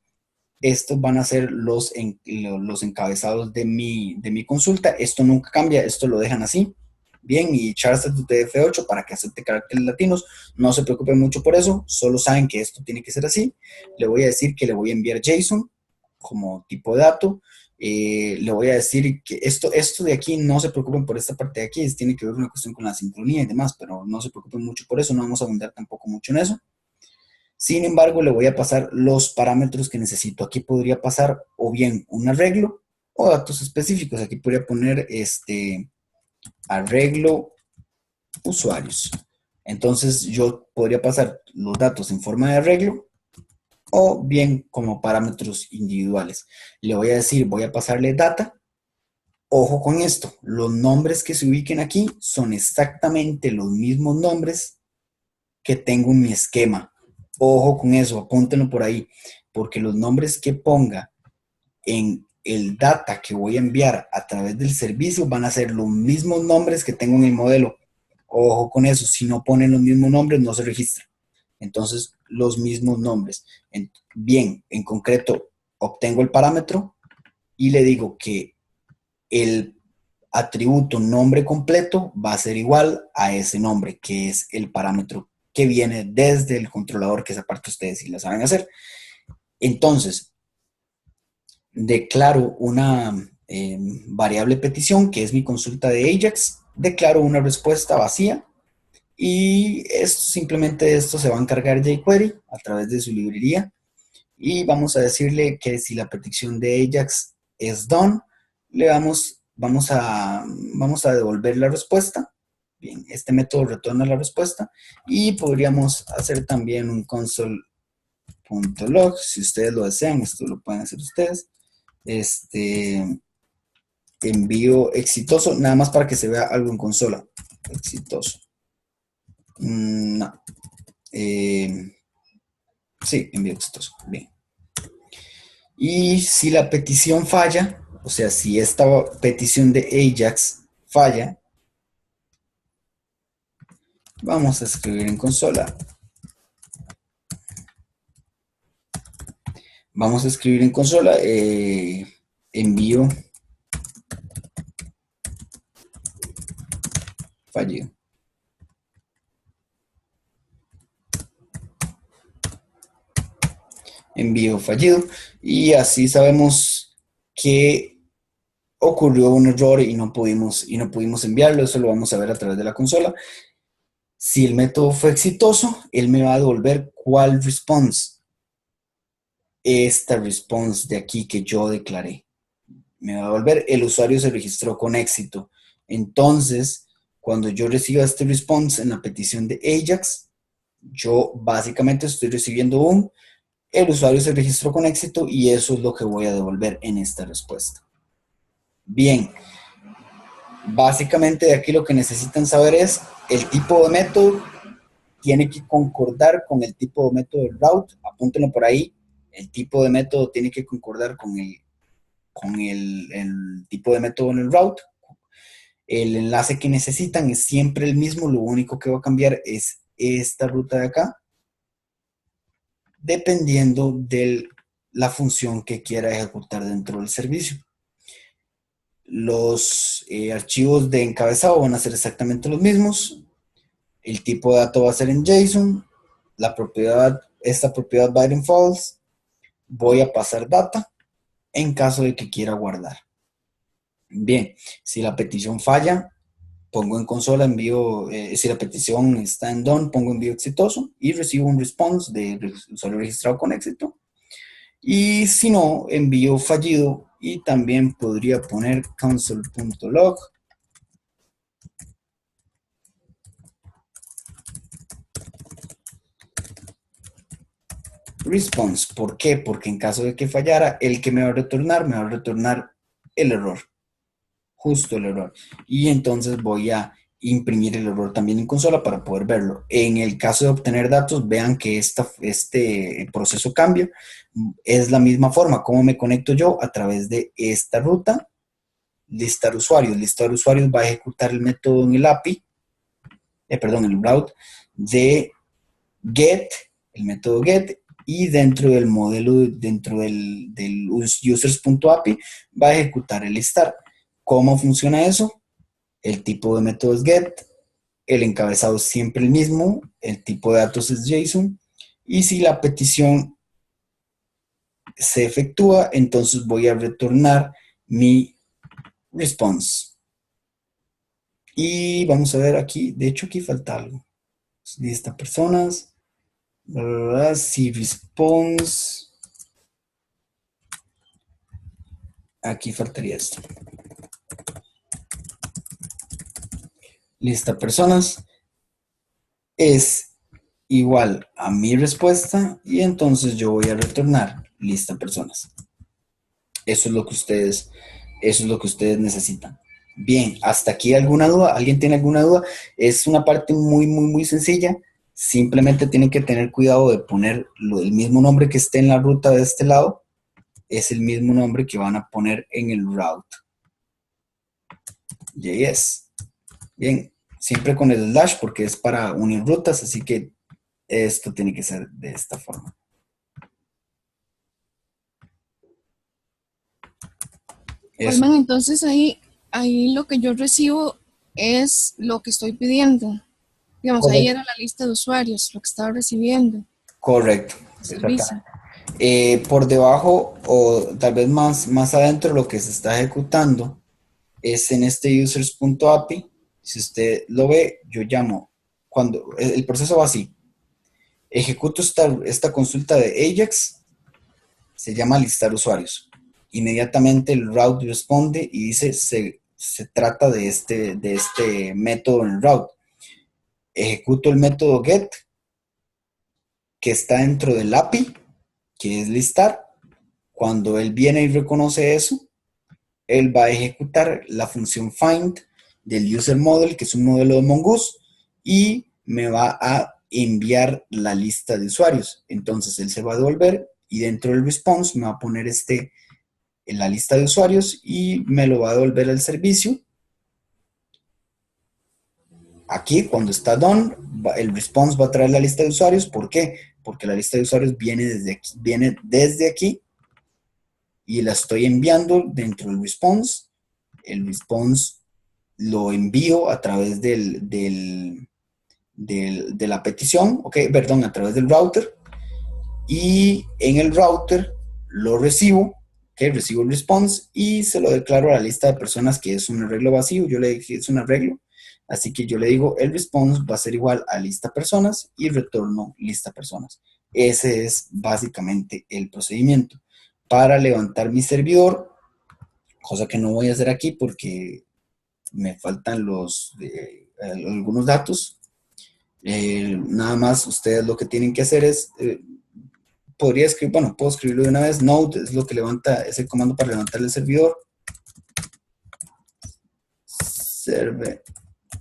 Estos van a ser los encabezados de mi consulta. Esto nunca cambia, esto lo dejan así. Bien, y charts de TF8 para que acepte caracteres latinos. No se preocupen mucho por eso, solo saben que esto tiene que ser así. Le voy a decir que le voy a enviar JSON como tipo de dato. Le voy a decir que esto de aquí, no se preocupen por esta parte de aquí, tiene que ver una cuestión con la sincronía y demás, pero no se preocupen mucho por eso, no vamos a abundar tampoco mucho en eso. Sin embargo, le voy a pasar los parámetros que necesito. Aquí podría pasar o bien un arreglo o datos específicos. Aquí podría poner arreglo usuarios. Entonces yo podría pasar los datos en forma de arreglo o bien como parámetros individuales. Le voy a decir, voy a pasarle data. Ojo con esto, los nombres que se ubiquen aquí son exactamente los mismos nombres que tengo en mi esquema. Ojo con eso, apúntenlo por ahí, porque los nombres que ponga en el data que voy a enviar a través del servicio van a ser los mismos nombres que tengo en el modelo. Ojo con eso, si no ponen los mismos nombres no se registra. Entonces, los mismos nombres. Bien, en concreto, obtengo el parámetro y le digo que el atributo nombre completo va a ser igual a ese nombre, que es el parámetro que viene desde el controlador, que esa parte ustedes sí la saben hacer. Entonces, declaro una variable petición, que es mi consulta de Ajax, declaro una respuesta vacía y simplemente esto se va a encargar jQuery a través de su librería y vamos a decirle que si la petición de Ajax es done, vamos a devolver la respuesta. Bien, este método retorna la respuesta y podríamos hacer también un console.log, si ustedes lo desean, esto lo pueden hacer ustedes. Envío exitoso, nada más para que se vea algo en consola. Exitoso. No. Sí, envío exitoso. Bien. Y si la petición falla, o sea, si esta petición de Ajax falla, vamos a escribir en consola. Vamos a escribir en consola envío fallido. Envío fallido. Y así sabemos que ocurrió un error y no pudimos enviarlo. Eso lo vamos a ver a través de la consola. Si el método fue exitoso, él me va a devolver cuál response. Esta response de aquí que yo declaré. Me va a devolver el usuario se registró con éxito. Entonces, cuando yo reciba este response en la petición de Ajax, yo básicamente estoy recibiendo el usuario se registró con éxito y eso es lo que voy a devolver en esta respuesta. Bien, básicamente de aquí lo que necesitan saber es el tipo de método tiene que concordar con el tipo de método del route, apúntenlo por ahí, el tipo de método tiene que concordar con el tipo de método en el route. El enlace que necesitan es siempre el mismo, lo único que va a cambiar es esta ruta de acá, dependiendo de la función que quiera ejecutar dentro del servicio. Los archivos de encabezado van a ser exactamente los mismos. El tipo de dato va a ser en JSON. Esta propiedad va a ir en false. Voy a pasar data en caso de que quiera guardar. Bien, si la petición falla, pongo en consola si la petición está en done, pongo envío exitoso y recibo un response de usuario registrado con éxito. Y si no, envío fallido y también podría poner console.log. Response. ¿Por qué? Porque en caso de que fallara, el que me va a retornar el error. Justo el error. Y entonces voy a imprimir el error también en consola para poder verlo. En el caso de obtener datos, vean que este proceso cambia. Es la misma forma. ¿Cómo me conecto yo? A través de esta ruta. Listar usuarios. Listar usuarios va a ejecutar el método en el API, el route de get, el método get, y dentro del modelo, dentro del users.api, va a ejecutar el listar. ¿Cómo funciona eso? El tipo de método es get, el encabezado es siempre el mismo, el tipo de datos es JSON, y si la petición se efectúa, entonces voy a retornar mi response. Y vamos a ver aquí, de hecho aquí falta algo. Lista personas, si response, aquí faltaría esto. Lista personas es igual a mi respuesta y entonces yo voy a retornar lista personas. Eso es lo que ustedes necesitan. Bien, ¿hasta aquí alguna duda? ¿Alguien tiene alguna duda? Es una parte muy, muy, muy sencilla. Simplemente tienen que tener cuidado de poner el mismo nombre que esté en la ruta de este lado, es el mismo nombre que van a poner en el route. JS. Bien, siempre con el slash porque es para unir rutas, así que esto tiene que ser de esta forma. Colman, entonces ahí lo que yo recibo es lo que estoy pidiendo. Digamos, ahí era la lista de usuarios, lo que estaba recibiendo. Correcto. Por debajo o tal vez más adentro lo que se está ejecutando es en este users.api. Si usted lo ve, yo llamo, cuando el proceso va así, ejecuto esta consulta de Ajax, se llama listar usuarios. Inmediatamente el route responde y dice, se trata de este método en el route. Ejecuto el método get, que está dentro del API, que es listar. Cuando él viene y reconoce eso, él va a ejecutar la función find del user model, que es un modelo de Mongoose, y me va a enviar la lista de usuarios. Entonces él se va a devolver y dentro del response me va a poner en la lista de usuarios y me lo va a devolver al servicio. Aquí, cuando está done, el response va a traer la lista de usuarios. ¿Por qué? Porque la lista de usuarios viene desde aquí y la estoy enviando dentro del response. El response lo envío a través de la petición, perdón, a través del router, y en el router lo recibo, recibo el response y se lo declaro a la lista de personas, que es un arreglo vacío. Yo le dije que es un arreglo, así que yo le digo el response va a ser igual a lista personas y retorno lista personas. Ese es básicamente el procedimiento. Para levantar mi servidor, cosa que no voy a hacer aquí porque me faltan algunos datos. Nada más ustedes lo que tienen que hacer es, puedo escribirlo de una vez. Node es lo que levanta, es el comando para levantar el servidor.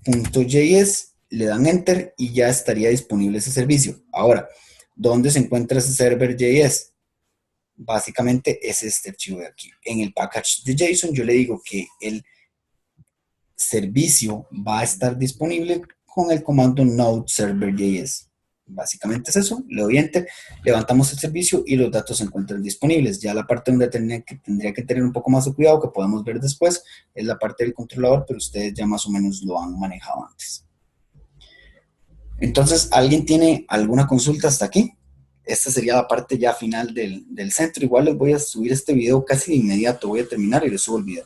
Server.js, le dan enter y ya estaría disponible ese servicio. Ahora, ¿dónde se encuentra ese server.js? Básicamente es este archivo de aquí. En el package de JSON yo le digo que el servicio va a estar disponible con el comando node server.js. Básicamente es eso, le doy enter, levantamos el servicio y los datos se encuentran disponibles. Ya la parte donde tendría que tener un poco más de cuidado, que podemos ver después, es la parte del controlador, pero ustedes ya más o menos lo han manejado antes. Entonces, ¿alguien tiene alguna consulta hasta aquí? Esta sería la parte ya final del centro. Igual les voy a subir este video casi de inmediato, voy a terminar y les subo el video.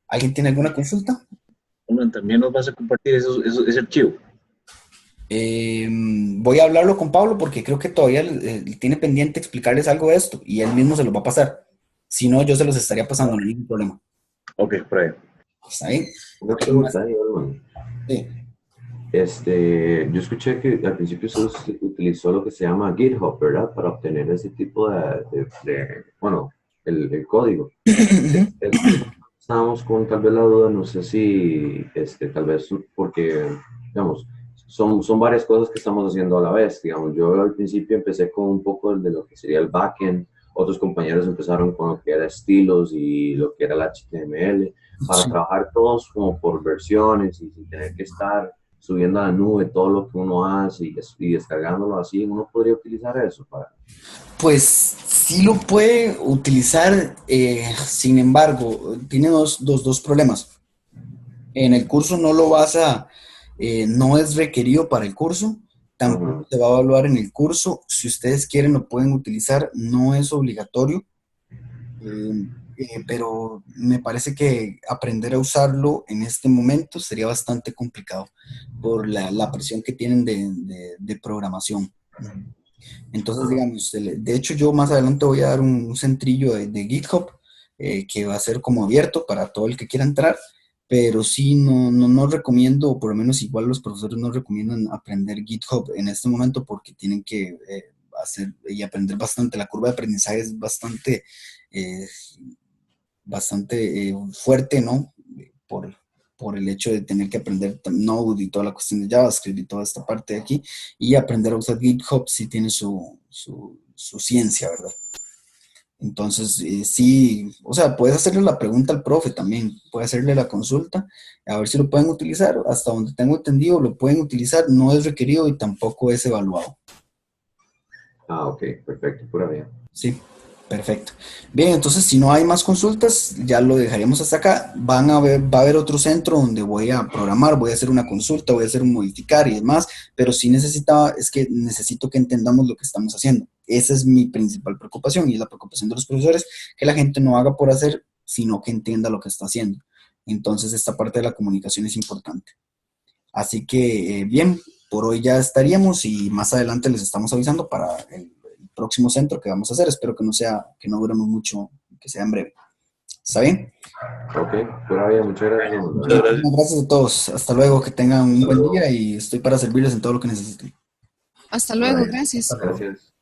¿Alguien tiene alguna consulta? Bueno, también nos vas a compartir ese archivo. Voy a hablarlo con Pablo porque creo que todavía tiene pendiente explicarles algo de esto y él mismo se los va a pasar. Si no, yo se los estaría pasando, no hay ningún problema. Ok, por ahí. ¿Está bien? Una pregunta, hermano. Sí. Yo escuché que al principio se utilizó lo que se llama GitHub, ¿verdad? Para obtener ese tipo el código. Estábamos con tal vez la duda, no sé si, tal vez porque, digamos, son varias cosas que estamos haciendo a la vez. Digamos, yo al principio empecé con un poco de lo que sería el backend, otros compañeros empezaron con lo que era estilos y lo que era el HTML, para trabajar todos como por versiones y sin tener que estar subiendo a la nube todo lo que uno hace y descargándolo así. ¿Uno podría utilizar eso para...? Pues sí lo puede utilizar, sin embargo, tiene dos problemas. En el curso no lo vas a, no es requerido para el curso, tampoco se va a evaluar en el curso. Si ustedes quieren lo pueden utilizar, no es obligatorio, pero me parece que aprender a usarlo en este momento sería bastante complicado por la presión que tienen de programación. Entonces, digamos, de hecho yo más adelante voy a dar un centrillo de GitHub que va a ser como abierto para todo el que quiera entrar, pero sí no recomiendo, o por lo menos igual los profesores no recomiendan aprender GitHub en este momento porque tienen que hacer y aprender bastante. La curva de aprendizaje es eh, bastante fuerte, ¿no? Por, por el hecho de tener que aprender Node y toda la cuestión de JavaScript y toda esta parte de aquí, y aprender a usar GitHub sí tiene su ciencia, ¿verdad? Entonces, sí, o sea, puedes hacerle la pregunta al profe también, puedes hacerle la consulta, a ver si lo pueden utilizar, hasta donde tengo entendido, lo pueden utilizar, no es requerido y tampoco es evaluado. Ah, ok, perfecto, pura vida. Sí, perfecto. Bien, entonces si no hay más consultas, ya lo dejaríamos hasta acá. Va a haber otro centro donde voy a programar, voy a hacer una consulta, voy a hacer un modificar y demás, pero sí es que necesito que entendamos lo que estamos haciendo. Esa es mi principal preocupación y es la preocupación de los profesores, que la gente no haga por hacer, sino que entienda lo que está haciendo. Entonces esta parte de la comunicación es importante. Así que, bien, por hoy ya estaríamos y más adelante les estamos avisando para el próximo centro que vamos a hacer. Espero que no duremos mucho, que sea en breve. ¿Está bien? Ok, pura vida, muchas gracias. Muchas gracias. Muchas gracias a todos. Hasta luego, que tengan un Hasta buen luego. día y estoy para servirles en todo lo que necesiten. Hasta Pura luego, vida. gracias. Hasta luego. Gracias.